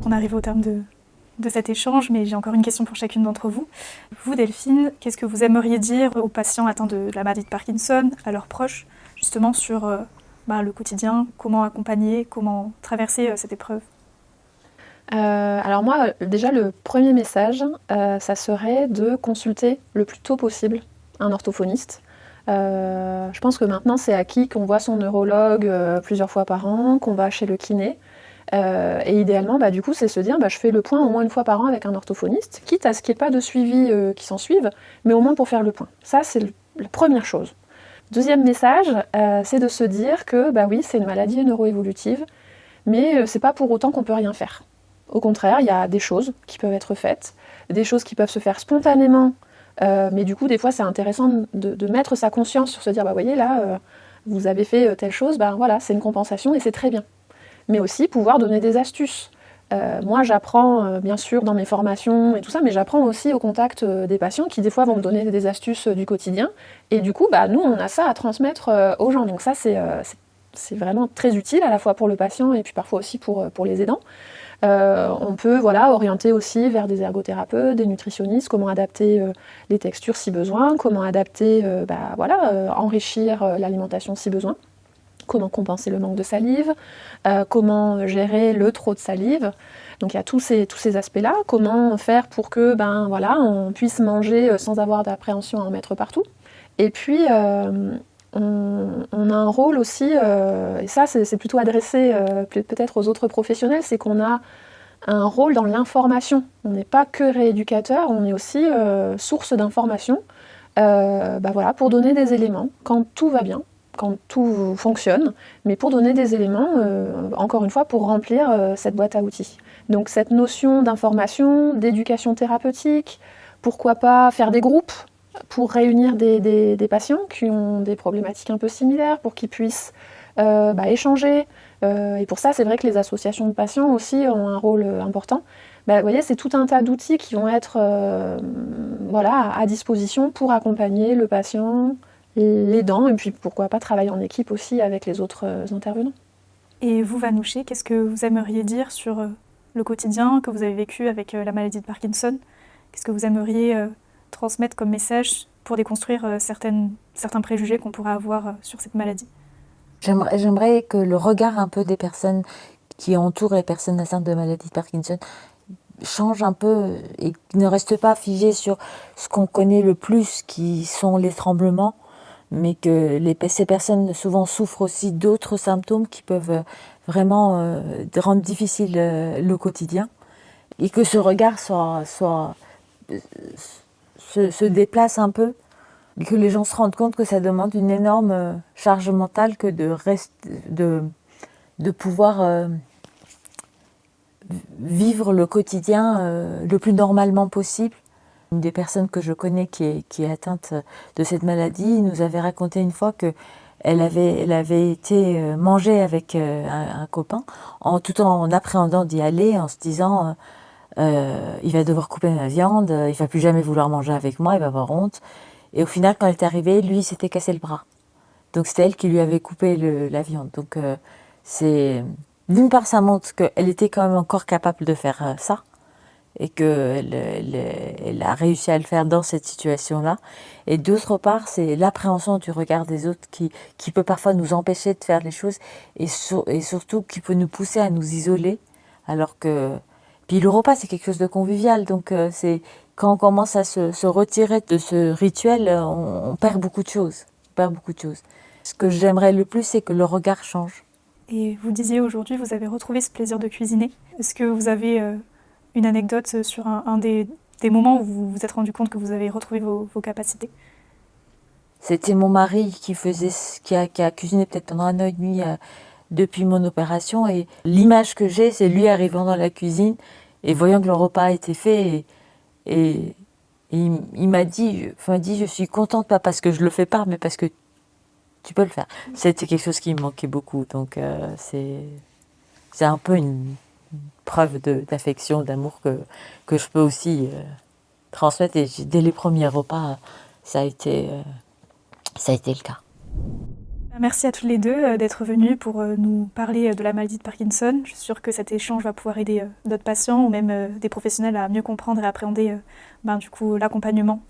On arrive au terme de cet échange, mais j'ai encore une question pour chacune d'entre vous. Vous, Delphine, qu'est-ce que vous aimeriez dire aux patients atteints de la maladie de Parkinson, à leurs proches, justement sur le quotidien, comment accompagner, comment traverser cette épreuve? Alors moi, déjà, le premier message, ça serait de consulter le plus tôt possible un orthophoniste. Je pense que maintenant, c'est acquis qu'on voit son neurologue plusieurs fois par an, qu'on va chez le kiné. Et idéalement, du coup, c'est se dire, je fais le point au moins une fois par an avec un orthophoniste, quitte à ce qu'il n'y ait pas de suivi qui s'en suive, mais au moins pour faire le point. Ça, c'est la première chose. Deuxième message, c'est de se dire que, oui, c'est une maladie neuroévolutive, mais c'est pas pour autant qu'on peut rien faire. Au contraire, il y a des choses qui peuvent être faites, des choses qui peuvent se faire spontanément, mais du coup, des fois, c'est intéressant de mettre sa conscience sur se dire, voyez, là, vous avez fait telle chose, voilà, c'est une compensation et c'est très bien. Mais aussi pouvoir donner des astuces. Moi, j'apprends, bien sûr, dans mes formations et tout ça, mais j'apprends aussi au contact des patients qui, des fois, vont me donner des astuces du quotidien. Et du coup, nous, on a ça à transmettre aux gens. Donc ça, c'est vraiment très utile, à la fois pour le patient et puis parfois aussi pour les aidants. On peut orienter aussi vers des ergothérapeutes, des nutritionnistes, comment adapter les textures si besoin, comment adapter, enrichir l'alimentation si besoin. Comment compenser le manque de salive, comment gérer le trop de salive. Donc il y a tous ces aspects-là. Comment faire pour que on puisse manger sans avoir d'appréhension à en mettre partout. Et puis on a un rôle aussi, et ça c'est plutôt adressé peut-être aux autres professionnels, c'est qu'on a un rôle dans l'information. On n'est pas que rééducateur, on est aussi source d'information pour donner des éléments quand tout va bien, quand tout fonctionne, mais pour donner des éléments, encore une fois, pour remplir cette boîte à outils. Donc cette notion d'information, d'éducation thérapeutique, pourquoi pas faire des groupes pour réunir des patients qui ont des problématiques un peu similaires, pour qu'ils puissent échanger. Et pour ça, c'est vrai que les associations de patients aussi ont un rôle important. Vous voyez, c'est tout un tas d'outils qui vont être à disposition pour accompagner le patient, l'aidant, et puis pourquoi pas travailler en équipe aussi avec les autres intervenants. Et vous, Vanouché, qu'est-ce que vous aimeriez dire sur le quotidien que vous avez vécu avec la maladie de Parkinson? Qu'est-ce que vous aimeriez transmettre comme message pour déconstruire certains préjugés qu'on pourrait avoir sur cette maladie? J'aimerais que le regard un peu des personnes qui entourent les personnes atteintes de maladie de Parkinson change un peu et ne reste pas figé sur ce qu'on connaît le plus, qui sont les tremblements, mais que ces personnes souvent souffrent aussi d'autres symptômes qui peuvent vraiment rendre difficile le quotidien, et que ce regard se déplace un peu, et que les gens se rendent compte que ça demande une énorme charge mentale que de pouvoir vivre le quotidien le plus normalement possible. Une des personnes que je connais qui est atteinte de cette maladie nous avait raconté une fois que elle avait été manger avec un copain, tout en appréhendant d'y aller, en se disant il va devoir couper ma viande, il va plus jamais vouloir manger avec moi, il va avoir honte. Et au final, quand elle est arrivée, lui, il s'était cassé le bras. Donc c'était elle qui lui avait coupé la viande. Donc d'une part, ça montre qu'elle était quand même encore capable de faire ça, et qu'elle a réussi à le faire dans cette situation-là. Et d'autre part, c'est l'appréhension du regard des autres qui peut parfois nous empêcher de faire les choses, et surtout qui peut nous pousser à nous isoler, alors que... Puis le repas, c'est quelque chose de convivial, donc c'est quand on commence à se retirer de ce rituel, on perd beaucoup de choses. Ce que j'aimerais le plus, c'est que le regard change. Et vous disiez aujourd'hui, vous avez retrouvé ce plaisir de cuisiner. Est-ce que vous avez une anecdote sur un des moments où vous vous êtes rendu compte que vous avez retrouvé vos capacités? C'était mon mari qui a cuisiné peut-être pendant 1 an et demi depuis mon opération, et l'image que j'ai, c'est lui arrivant dans la cuisine et voyant que le repas a été fait, et il m'a dit, je suis contente, pas parce que je le fais pas, mais parce que tu peux le faire. C'était quelque chose qui me manquait beaucoup, donc c'est un peu une preuve d'affection, d'amour que je peux aussi transmettre. Et dès les premiers repas, ça a été le cas. Merci à toutes les deux d'être venues pour nous parler de la maladie de Parkinson. Je suis sûre que cet échange va pouvoir aider d'autres patients ou même des professionnels à mieux comprendre et appréhender du coup, l'accompagnement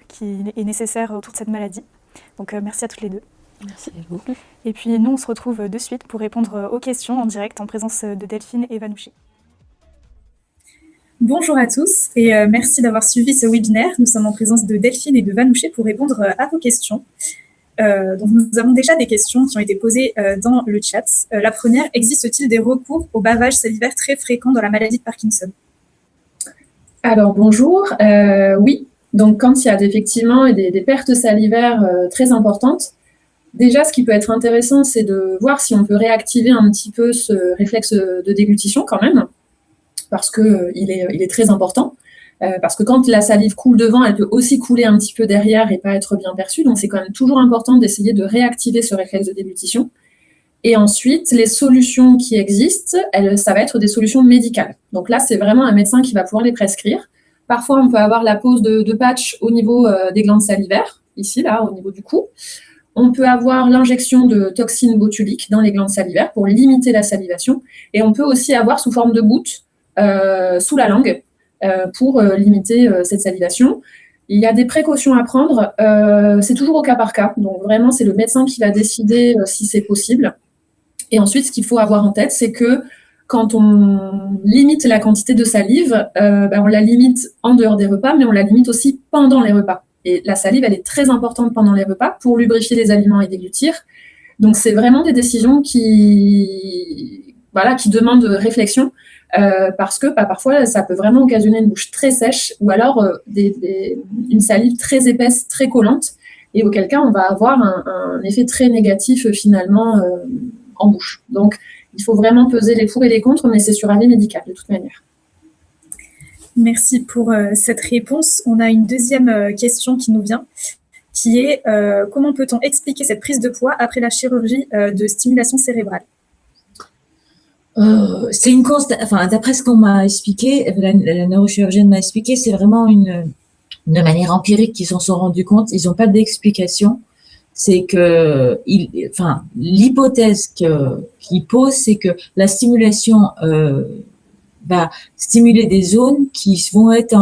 qui est nécessaire autour de cette maladie. Donc merci à toutes les deux. Merci à vous. Et puis nous, on se retrouve de suite pour répondre aux questions en direct en présence de Delphine et Vanouché. Bonjour à tous et merci d'avoir suivi ce webinaire. Nous sommes en présence de Delphine et de Vanouché pour répondre à vos questions. Donc nous avons déjà des questions qui ont été posées dans le chat. La première, existe-t-il des recours au bavage salivaire très fréquent dans la maladie de Parkinson? Alors bonjour, oui. Donc quand il y a effectivement des pertes salivaires très importantes, déjà ce qui peut être intéressant, c'est de voir si on peut réactiver un petit peu ce réflexe de déglutition quand même, parce que il est très important. Parce que quand la salive coule devant, elle peut aussi couler un petit peu derrière et pas être bien perçue. Donc, c'est quand même toujours important d'essayer de réactiver ce réflexe de déglutition. Et ensuite, les solutions qui existent, ça va être des solutions médicales. Donc là, c'est vraiment un médecin qui va pouvoir les prescrire. Parfois, on peut avoir la pose de patch au niveau des glandes salivaires, ici, là, au niveau du cou. On peut avoir l'injection de toxines botuliques dans les glandes salivaires pour limiter la salivation. Et on peut aussi avoir sous forme de gouttes sous la langue, pour limiter cette salivation. Il y a des précautions à prendre, c'est toujours au cas par cas, donc vraiment c'est le médecin qui va décider si c'est possible. Et ensuite, ce qu'il faut avoir en tête, c'est que quand on limite la quantité de salive, on la limite en dehors des repas, mais on la limite aussi pendant les repas. Et la salive, elle est très importante pendant les repas pour lubrifier les aliments et déglutir. Donc c'est vraiment des décisions qui demandent réflexion. Parce que parfois, ça peut vraiment occasionner une bouche très sèche ou alors une salive très épaisse, très collante, et auquel cas, on va avoir un effet très négatif finalement en bouche. Donc, il faut vraiment peser les pour et les contre, mais c'est sur avis médical de toute manière. Merci pour cette réponse. On a une deuxième question qui nous vient, qui est comment peut-on expliquer cette prise de poids après la chirurgie de stimulation cérébrale? C'est une d'après ce qu'on m'a expliqué, la neurochirurgienne m'a expliqué, c'est vraiment une manière empirique qu'ils s'en sont rendus compte. Ils n'ont pas d'explication. C'est que, l'hypothèse qu'ils posent, c'est que la stimulation va stimuler des zones qui vont être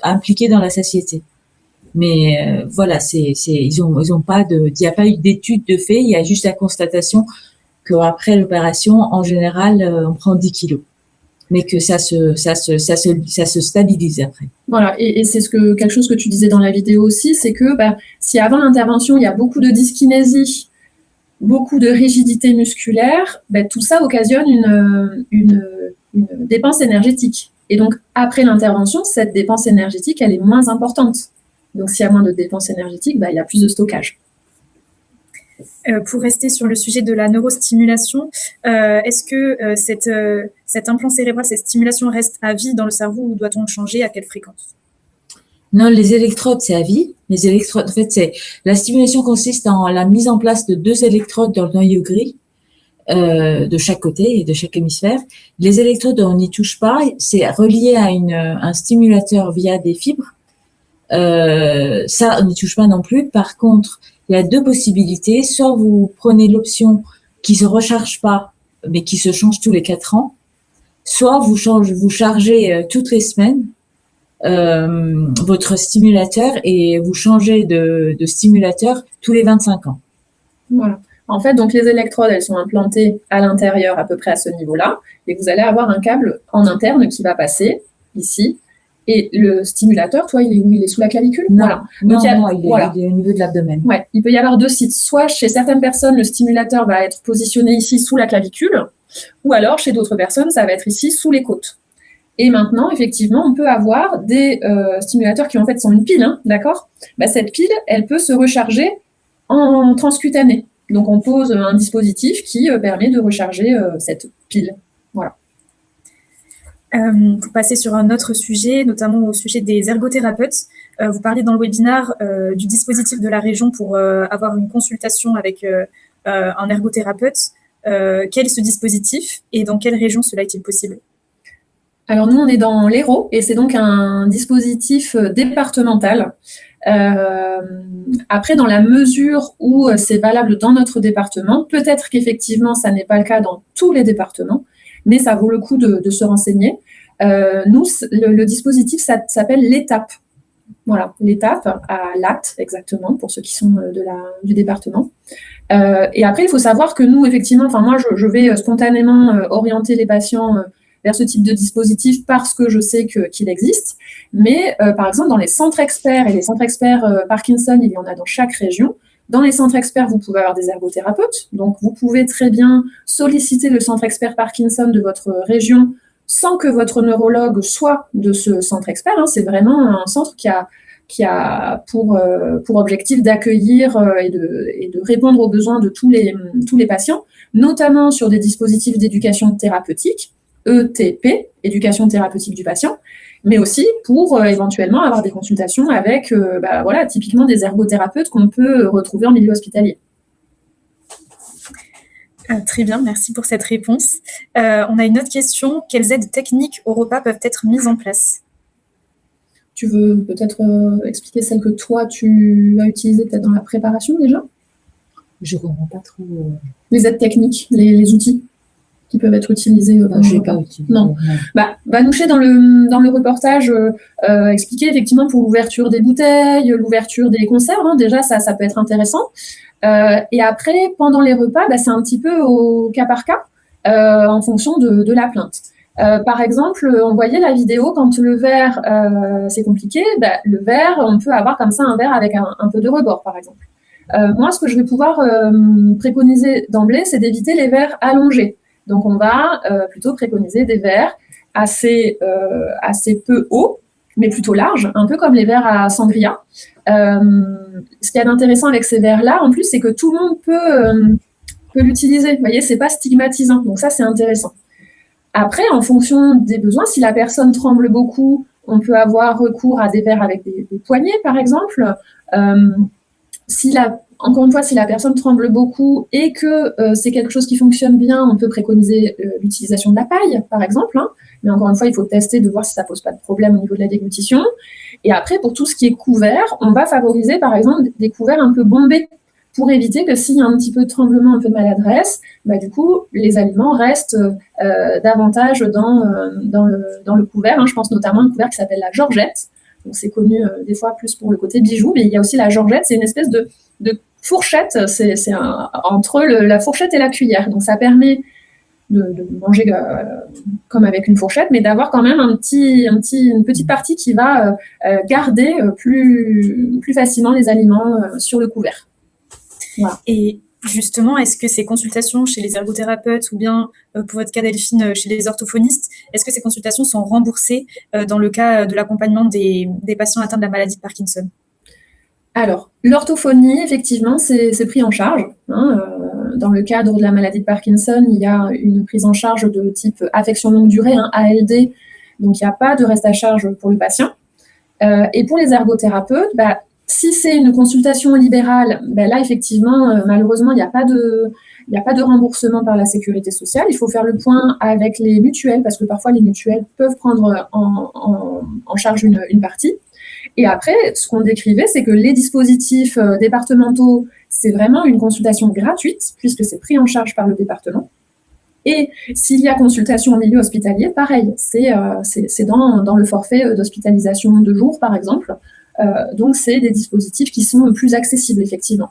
impliquées dans la satiété. Mais il n'y a pas eu d'étude de fait. Il y a juste la constatation qu'après l'opération, en général, on prend 10 kilos, mais que ça se stabilise après. Voilà, et c'est quelque chose que tu disais dans la vidéo aussi, c'est que si avant l'intervention, il y a beaucoup de dyskinésie, beaucoup de rigidité musculaire, tout ça occasionne une dépense énergétique. Et donc, après l'intervention, cette dépense énergétique, elle est moins importante. Donc, s'il y a moins de dépenses énergétiques, il y a plus de stockage. Pour rester sur le sujet de la neurostimulation, est-ce que cet implant cérébral, cette stimulation reste à vie dans le cerveau ou doit-on changer à quelle fréquence? Non, les électrodes, c'est à vie. Les électrodes, en fait, la stimulation consiste en la mise en place de 2 électrodes dans le noyau gris de chaque côté et de chaque hémisphère. Les électrodes, on n'y touche pas. C'est relié à un stimulateur via des fibres. Ça, on n'y touche pas non plus. Par contre, il y a 2 possibilités. Soit vous prenez l'option qui se recharge pas, mais qui se change tous les 4 ans. Soit vous chargez toutes les semaines votre stimulateur et vous changez de stimulateur tous les 25 ans. Voilà. En fait, donc les électrodes, elles sont implantées à l'intérieur à peu près à ce niveau-là, et vous allez avoir un câble en interne qui va passer ici. Et le stimulateur, toi, il est où? Il est sous la clavicule? Non, voilà. Donc, il est au niveau de l'abdomen. Ouais, il peut y avoir 2 sites. Soit chez certaines personnes, le stimulateur va être positionné ici sous la clavicule, ou alors chez d'autres personnes, ça va être ici sous les côtes. Et maintenant, effectivement, on peut avoir des stimulateurs qui en fait sont une pile, d'accord? Cette pile, elle peut se recharger en transcutané. Donc, on pose un dispositif qui permet de recharger cette pile. Voilà. Pour passer sur un autre sujet, notamment au sujet des ergothérapeutes, vous parlez dans le webinaire du dispositif de la région pour avoir une consultation avec un ergothérapeute. Quel est ce dispositif et dans quelle région cela est-il possible? Alors nous, on est dans l'Hérault et c'est donc un dispositif départemental Après, dans la mesure où c'est valable dans notre département, peut-être qu'effectivement, ça n'est pas le cas dans tous les départements, mais ça vaut le coup de se renseigner. Nous, le dispositif ça s'appelle l'étape. Voilà, l'étape à Latte, exactement, pour ceux qui sont du département. Et après, il faut savoir que nous, effectivement, enfin moi, je vais spontanément orienter les patients vers ce type de dispositif parce que je sais qu'il existe. Mais par exemple, dans les centres experts, et les centres experts Parkinson, il y en a dans chaque région. Dans les centres experts, vous pouvez avoir des ergothérapeutes. Donc, vous pouvez très bien solliciter le centre expert Parkinson de votre région sans que votre neurologue soit de ce centre expert. Hein. C'est vraiment un centre qui a pour objectif d'accueillir et de répondre aux besoins de tous les patients, notamment sur des dispositifs d'éducation thérapeutique, ETP, éducation thérapeutique du patient, mais aussi pour éventuellement avoir des consultations avec typiquement des ergothérapeutes qu'on peut retrouver en milieu hospitalier. Très bien, merci pour cette réponse. On a une autre question. Quelles aides techniques au repas peuvent être mises en place? Tu veux peut-être expliquer celle que toi, tu as utilisée peut-être dans la préparation déjà? Je ne comprends pas trop. Les aides techniques, les outils qui peuvent être utilisés. Je n'ai pas utilisé. Non. Vanouché, dans le reportage, expliquait effectivement pour l'ouverture des bouteilles, l'ouverture des conserves. Hein, déjà, ça peut être intéressant. Et après, pendant les repas, c'est un petit peu au cas par cas, en fonction de la plainte. Par exemple, on voyait la vidéo quand le verre, c'est compliqué, le verre, on peut avoir comme ça un verre avec un peu de rebord, par exemple. Moi, ce que je vais pouvoir préconiser d'emblée, c'est d'éviter les verres allongés. Donc, on va plutôt préconiser des verres assez peu hauts, mais plutôt larges, un peu comme les verres à sangria. Ce qu'il y a d'intéressant avec ces verres-là, en plus, c'est que tout le monde peut l'utiliser. Vous voyez, c'est pas stigmatisant. Donc ça, c'est intéressant. Après, en fonction des besoins, si la personne tremble beaucoup, on peut avoir recours à des verres avec des poignées, par exemple. Encore une fois, si la personne tremble beaucoup et que c'est quelque chose qui fonctionne bien, on peut préconiser l'utilisation de la paille, par exemple. Hein. Mais encore une fois, il faut tester de voir si ça pose pas de problème au niveau de la déglutition. Et après, pour tout ce qui est couvert, on va favoriser, par exemple, des couverts un peu bombés pour éviter que s'il y a un petit peu de tremblement, un peu de maladresse, du coup, les aliments restent davantage dans le couvert. Hein. Je pense notamment à un couvert qui s'appelle la Georgette. Donc, c'est connu des fois plus pour le côté bijou, mais il y a aussi la Georgette, c'est une espèce de fourchette, c'est entre la fourchette et la cuillère. Donc, ça permet de manger comme avec une fourchette, mais d'avoir quand même une petite partie qui va garder plus facilement les aliments sur le couvert. Voilà. Et justement, est-ce que ces consultations chez les ergothérapeutes ou bien, pour votre cas Delphine, chez les orthophonistes, est-ce que ces consultations sont remboursées dans le cas de l'accompagnement des patients atteints de la maladie de Parkinson? Alors, l'orthophonie, effectivement, c'est pris en charge. Hein, dans le cadre de la maladie de Parkinson, il y a une prise en charge de type affection longue durée, hein, ALD, donc il n'y a pas de reste à charge pour le patient. Et pour les ergothérapeutes, si c'est une consultation libérale, là, effectivement, malheureusement, il n'y a pas de remboursement par la sécurité sociale. Il faut faire le point avec les mutuelles, parce que parfois, les mutuelles peuvent prendre en charge une partie. Et après, ce qu'on décrivait, c'est que les dispositifs départementaux, c'est vraiment une consultation gratuite, puisque c'est pris en charge par le département. Et s'il y a consultation au milieu hospitalier, pareil, c'est dans le forfait d'hospitalisation de jour, par exemple. Donc, c'est des dispositifs qui sont plus accessibles, effectivement.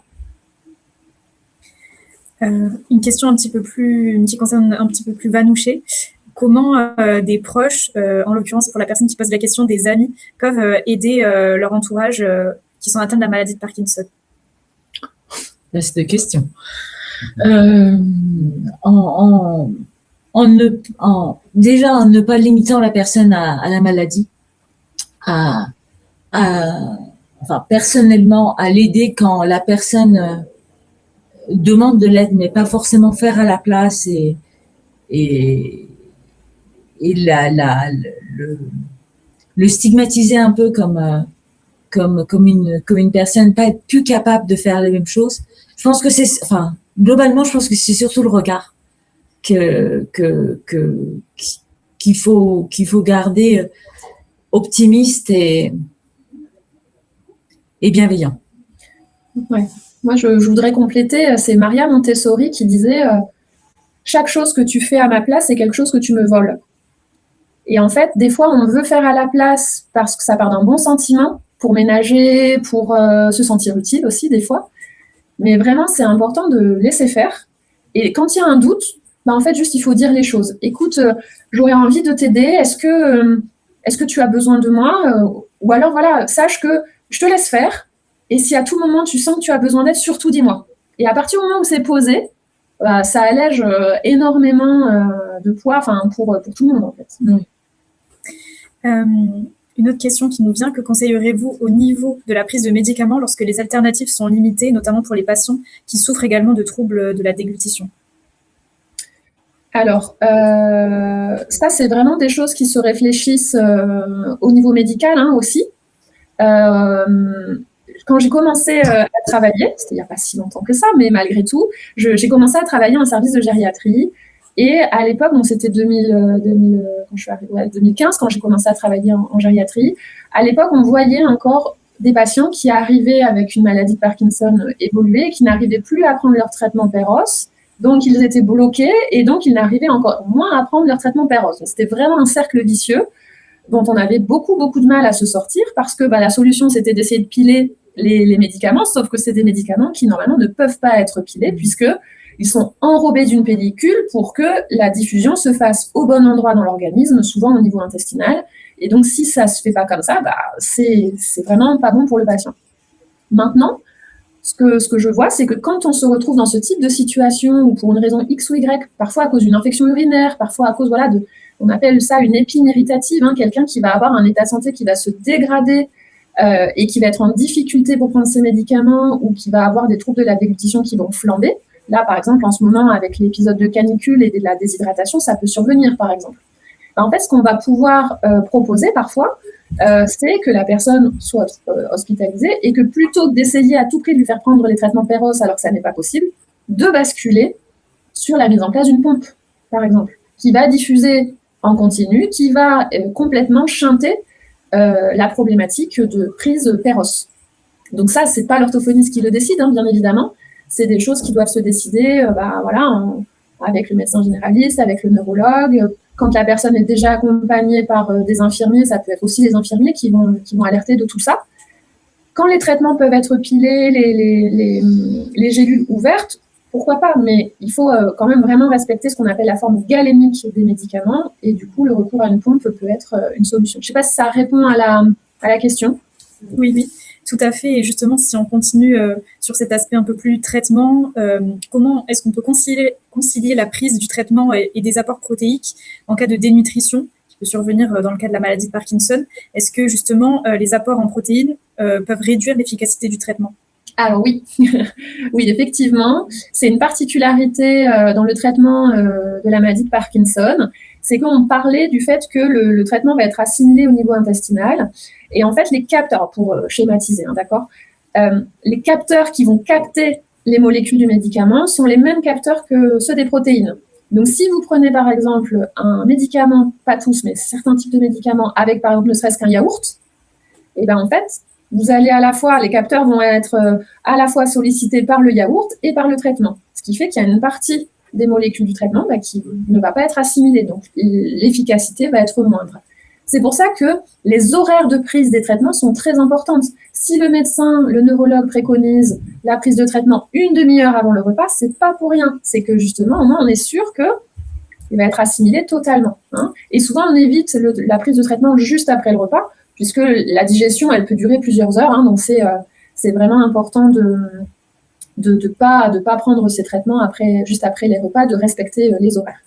Une question qui concerne un petit peu plus Vanouché. Comment des proches, en l'occurrence pour la personne qui pose la question, des amis, peuvent aider leur entourage qui sont atteints de la maladie de Parkinson? Vaste question. Déjà, en ne pas limitant la personne à la maladie, personnellement, à l'aider quand la personne demande de l'aide, mais pas forcément faire à la place et le stigmatiser un peu comme une personne pas être plus capable de faire les mêmes choses. Je pense que globalement, je pense que c'est surtout le regard qu'il faut garder optimiste et bienveillant. Ouais. Moi, je voudrais compléter, c'est Maria Montessori qui disait chaque chose que tu fais à ma place, c'est quelque chose que tu me voles. Et en fait, des fois, on veut faire à la place parce que ça part d'un bon sentiment, pour ménager, pour se sentir utile aussi, des fois. Mais vraiment, c'est important de laisser faire. Et quand il y a un doute, bah, en fait, juste, il faut dire les choses. Écoute, j'aurais envie de t'aider. Est-ce que tu as besoin de moi ou alors, voilà, sache que je te laisse faire. Et si à tout moment, tu sens que tu as besoin d'aide, surtout dis-moi. Et à partir du moment où c'est posé, bah, ça allège énormément de poids pour tout le monde, en fait. Une autre question qui nous vient, que conseillerez-vous au niveau de la prise de médicaments lorsque les alternatives sont limitées, notamment pour les patients qui souffrent également de troubles de la déglutition? Alors, ça, c'est vraiment des choses qui se réfléchissent au niveau médical aussi. Quand j'ai commencé à travailler, c'était il n'y a pas si longtemps que ça, mais malgré tout, j'ai commencé à travailler en service de gériatrie. Et à l'époque, bon, c'était 2015, quand j'ai commencé à travailler en gériatrie. À l'époque, on voyait encore des patients qui arrivaient avec une maladie de Parkinson évoluée, qui n'arrivaient plus à prendre leur traitement Péros. Donc, ils étaient bloqués et donc, ils n'arrivaient encore moins à prendre leur traitement Péros. Donc, c'était vraiment un cercle vicieux dont on avait beaucoup, beaucoup de mal à se sortir parce que la solution, c'était d'essayer de piler les médicaments, sauf que c'est des médicaments qui, normalement, ne peuvent pas être pilés puisqu'ils sont enrobés d'une pellicule pour que la diffusion se fasse au bon endroit dans l'organisme, souvent au niveau intestinal. Et donc, si ça ne se fait pas comme ça, c'est vraiment pas bon pour le patient. Maintenant, ce que je vois, c'est que quand on se retrouve dans ce type de situation, ou pour une raison X ou Y, parfois à cause d'une infection urinaire, parfois à cause on appelle ça une épine irritative, quelqu'un qui va avoir un état de santé qui va se dégrader et qui va être en difficulté pour prendre ses médicaments ou qui va avoir des troubles de la déglutition qui vont flamber. Là, par exemple, en ce moment, avec l'épisode de canicule et de la déshydratation, ça peut survenir, par exemple. En fait, ce qu'on va pouvoir proposer parfois, c'est que la personne soit hospitalisée et que plutôt que d'essayer à tout prix de lui faire prendre les traitements Péros alors que ça n'est pas possible, de basculer sur la mise en place d'une pompe, par exemple, qui va diffuser en continu, qui va complètement chanter la problématique de prise Péros. Donc ça, c'est pas l'orthophoniste qui le décide, bien évidemment. C'est des choses qui doivent se décider avec le médecin généraliste, avec le neurologue. Quand la personne est déjà accompagnée par des infirmiers, ça peut être aussi les infirmiers qui vont alerter de tout ça. Quand les traitements peuvent être pilés, les gélules ouvertes, pourquoi pas, mais il faut quand même vraiment respecter ce qu'on appelle la forme galénique des médicaments, et du coup, le recours à une pompe peut être une solution. Je ne sais pas si ça répond à la question. Oui, tout à fait. Et justement, si on continue sur cet aspect un peu plus traitement, comment est-ce qu'on peut concilier la prise du traitement et des apports protéiques en cas de dénutrition qui peut survenir dans le cas de la maladie de Parkinson? Est-ce que justement les apports en protéines peuvent réduire l'efficacité du traitement? Alors oui, oui, effectivement, c'est une particularité dans le traitement de la maladie de Parkinson, c'est qu'on parlait du fait que le traitement va être assimilé au niveau intestinal, et en fait les capteurs, pour schématiser, d'accord, les capteurs qui vont capter les molécules du médicament sont les mêmes capteurs que ceux des protéines. Donc si vous prenez par exemple un médicament, pas tous, mais certains types de médicaments, avec par exemple ne serait-ce qu'un yaourt, et bien en fait, vous allez les capteurs vont être à la fois sollicités par le yaourt et par le traitement. Ce qui fait qu'il y a une partie des molécules du traitement qui ne va pas être assimilée. Donc, l'efficacité va être moindre. C'est pour ça que les horaires de prise des traitements sont très importantes. Si le médecin, le neurologue préconise la prise de traitement une demi-heure avant le repas, c'est pas pour rien. C'est que justement, au moins, on est sûr qu'il va être assimilé totalement. Et souvent, on évite la prise de traitement juste après le repas, puisque la digestion, elle peut durer plusieurs heures. Donc, c'est vraiment important de pas prendre ces traitements juste après les repas, de respecter les horaires.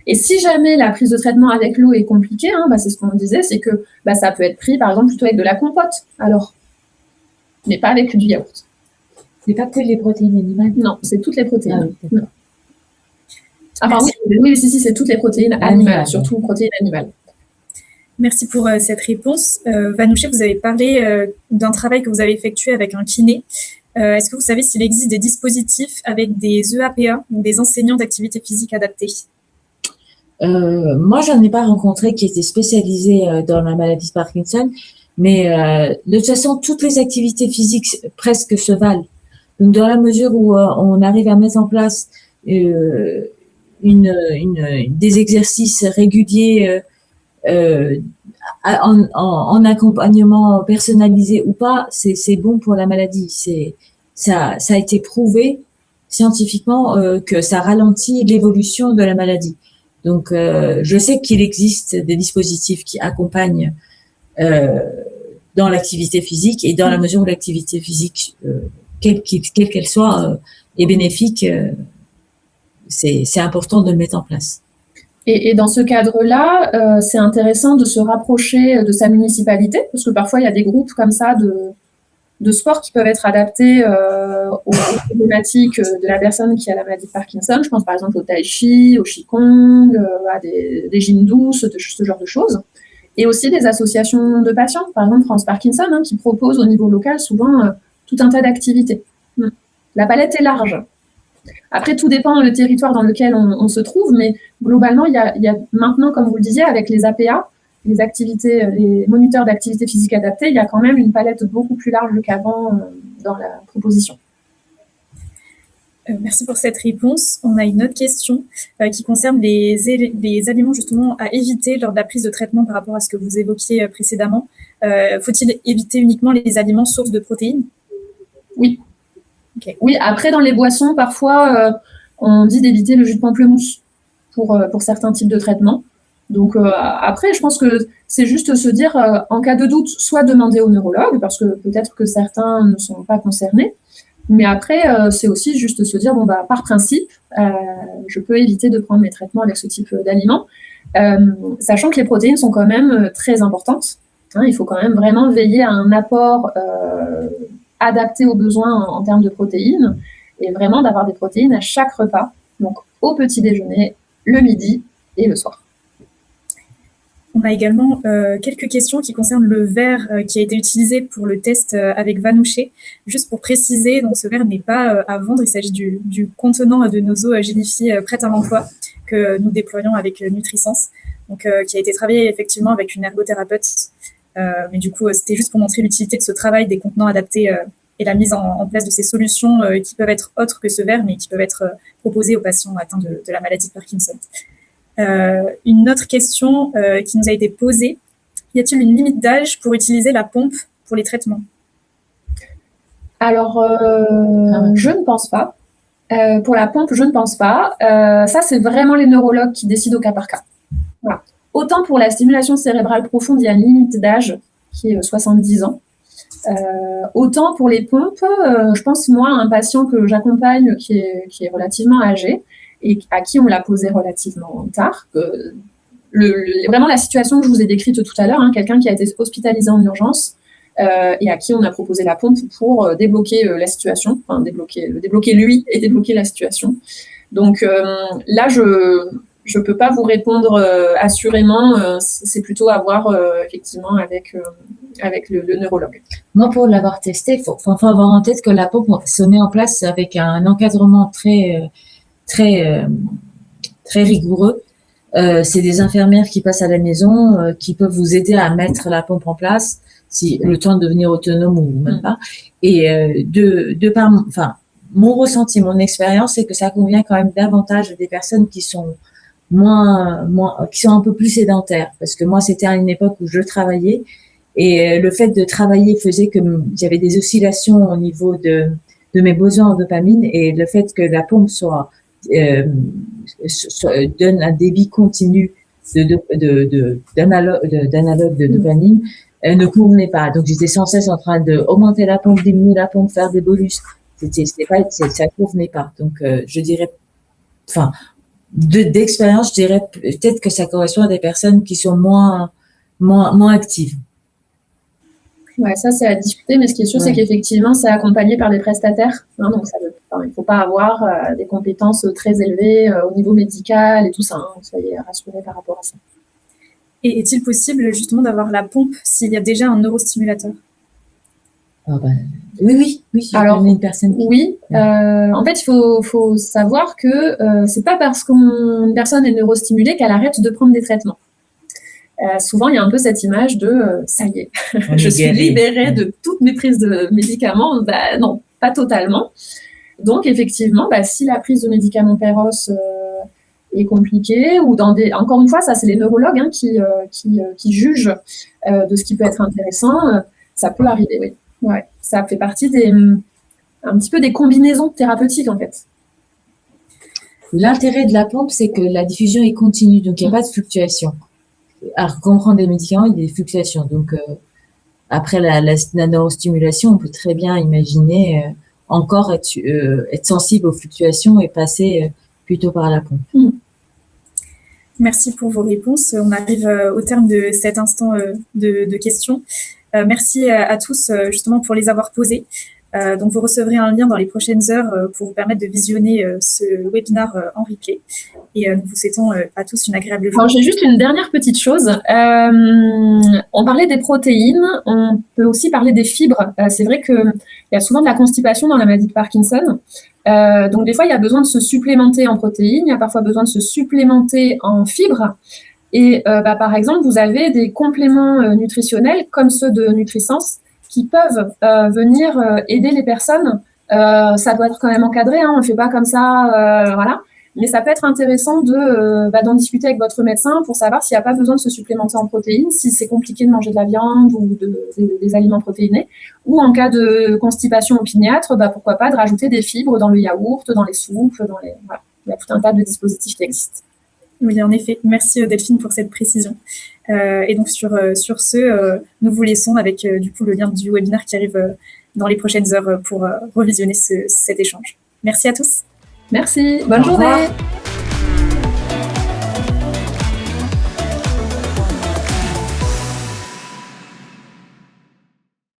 Et si jamais la prise de traitement avec l'eau est compliquée, c'est ce qu'on disait, c'est que ça peut être pris, par exemple, plutôt avec de la compote, alors, mais pas avec du yaourt. C'est pas que les protéines animales? Non, c'est toutes les protéines. Ah, oui, oui, c'est toutes les protéines animales, surtout protéines animales. Merci pour cette réponse. Vanouché, vous avez parlé d'un travail que vous avez effectué avec un kiné. Est-ce que vous savez s'il existe des dispositifs avec des EAPA ou des enseignants d'activité physique adaptée? Moi, j'en ai pas rencontré qui étaient spécialisés dans la maladie de Parkinson. Mais de toute façon, toutes les activités physiques presque se valent. Donc, dans la mesure où on arrive à mettre en place des exercices réguliers en accompagnement personnalisé ou pas, c'est bon pour la maladie. Ça a été prouvé scientifiquement que ça ralentit l'évolution de la maladie. Donc, je sais qu'il existe des dispositifs qui accompagnent dans l'activité physique, et dans la mesure où l'activité physique, quelle qu'elle soit, est bénéfique, c'est important de le mettre en place. Et dans ce cadre-là, c'est intéressant de se rapprocher de sa municipalité, parce que parfois il y a des groupes comme ça de sports qui peuvent être adaptés aux problématiques de la personne qui a la maladie de Parkinson. Je pense par exemple au tai chi, au qigong, à des gyms douces, ce genre de choses. Et aussi des associations de patients, par exemple France Parkinson, qui proposent au niveau local souvent tout un tas d'activités. La palette est large. Après, tout dépend du territoire dans lequel on se trouve, mais globalement, il y a maintenant, comme vous le disiez, avec les APA, les moniteurs d'activité physique adaptée, il y a quand même une palette beaucoup plus large qu'avant dans la proposition. Merci pour cette réponse. On a une autre question qui concerne les aliments justement à éviter lors de la prise de traitement par rapport à ce que vous évoquiez précédemment. Faut-il éviter uniquement les aliments sources de protéines? Oui. Okay. Oui, après, dans les boissons, parfois, on dit d'éviter le jus de pamplemousse pour certains types de traitements. Donc, après, je pense que c'est juste se dire, en cas de doute, soit demander au neurologue, parce que peut-être que certains ne sont pas concernés. Mais après, c'est aussi juste se dire, bon, bah, par principe, je peux éviter de prendre mes traitements avec ce type d'aliments, sachant que les protéines sont quand même très importantes. Il faut quand même vraiment veiller à un apport adapté aux besoins en termes de protéines, et vraiment d'avoir des protéines à chaque repas, donc au petit déjeuner, le midi et le soir. On a également quelques questions qui concernent le verre qui a été utilisé pour le test avec Vanouché. Juste pour préciser, donc ce verre n'est pas à vendre, il s'agit du contenant de nos eaux gélifiées prêtes à l'emploi que nous déployons avec Nutrisens, donc qui a été travaillé effectivement avec une ergothérapeute. Mais du coup, c'était juste pour montrer l'utilité de ce travail des contenants adaptés et la mise en place de ces solutions qui peuvent être autres que ce verre, mais qui peuvent être proposées aux patients atteints de la maladie de Parkinson. Une autre question qui nous a été posée, y a-t-il une limite d'âge pour utiliser la pompe pour les traitements? Alors, je ne pense pas. Pour la pompe, je ne pense pas. Ça, c'est vraiment les neurologues qui décident au cas par cas. Voilà. Autant pour la stimulation cérébrale profonde, il y a une limite d'âge qui est 70 ans. Autant pour les pompes, je pense moi à un patient que j'accompagne qui est relativement âgé et à qui on l'a posé relativement tard. Vraiment la situation que je vous ai décrite tout à l'heure, quelqu'un qui a été hospitalisé en urgence et à qui on a proposé la pompe pour débloquer la situation, enfin débloquer lui et débloquer la situation. Donc là, je peux pas vous répondre assurément. C'est plutôt à voir effectivement avec le neurologue. Moi, pour l'avoir testé, faut avoir en tête que la pompe se met en place avec un encadrement très rigoureux. C'est des infirmières qui passent à la maison, qui peuvent vous aider à mettre la pompe en place, si le temps de devenir autonome ou même pas. Et de par, mon ressenti, mon expérience, c'est que ça convient quand même davantage à des personnes qui sont qui sont un peu plus sédentaires, parce que moi c'était à une époque où je travaillais et le fait de travailler faisait que j'avais des oscillations au niveau de mes besoins en dopamine, et le fait que la pompe donne un débit continu d'analogue de dopamine ne convenait pas. Donc j'étais sans cesse en train de augmenter la pompe, diminuer la pompe, faire des bolus. Ça convenait pas. Donc je dirais, d'expérience, je dirais peut-être que ça correspond à des personnes qui sont moins actives. Ouais, ça c'est à discuter, mais ce qui est sûr, c'est qu'effectivement, c'est accompagné par des prestataires. Donc, il ne faut pas avoir des compétences très élevées au niveau médical et tout ça. Soyez rassurés par rapport à ça. Et est-il possible justement d'avoir la pompe s'il y a déjà un neurostimulateur? Oui. Alors, une personne oui. En fait, il faut savoir que c'est pas parce qu'une personne est neurostimulée qu'elle arrête de prendre des traitements. souvent il y a un peu cette image de ça y est, On je est suis guéri. libérée de toutes mes prises de médicaments. Non, pas totalement. Donc effectivement, si la prise de médicaments Péros est compliquée, ou encore une fois, ça c'est les neurologues qui jugent de ce qui peut être intéressant, ça peut arriver, oui. Ouais, ça fait partie un petit peu des combinaisons thérapeutiques en fait. L'intérêt de la pompe, c'est que la diffusion est continue, donc il n'y a pas de fluctuation. Alors, quand on prend des médicaments, il y a des fluctuations. Donc, après la neurostimulation, on peut très bien imaginer encore être sensible aux fluctuations et passer plutôt par la pompe. Merci pour vos réponses. On arrive au terme de cet instant de questions. Merci à tous justement pour les avoir posées. Donc, vous recevrez un lien dans les prochaines heures pour vous permettre de visionner ce webinaire en replay. Et nous vous souhaitons à tous une agréable journée. Alors, j'ai juste une dernière petite chose. On parlait des protéines, on peut aussi parler des fibres. C'est vrai qu'il y a souvent de la constipation dans la maladie de Parkinson. Donc, des fois, il y a besoin de se supplémenter en protéines, il y a parfois besoin de se supplémenter en fibres. Et par exemple, vous avez des compléments nutritionnels comme ceux de Nutrisense qui peuvent venir aider les personnes. Ça doit être quand même encadré, on ne le fait pas comme ça, voilà. Mais ça peut être intéressant d'en discuter avec votre médecin pour savoir s'il n'y a pas besoin de se supplémenter en protéines, si c'est compliqué de manger de la viande ou des aliments protéinés, ou en cas de constipation opiniâtre, pourquoi pas de rajouter des fibres dans le yaourt, dans les soupes, voilà. Il y a tout un tas de dispositifs qui existent. Oui, en effet. Merci Delphine pour cette précision. Et donc sur ce, nous vous laissons avec du coup le lien du webinaire qui arrive dans les prochaines heures pour revisionner cet échange. Merci à tous. Merci, bonne journée.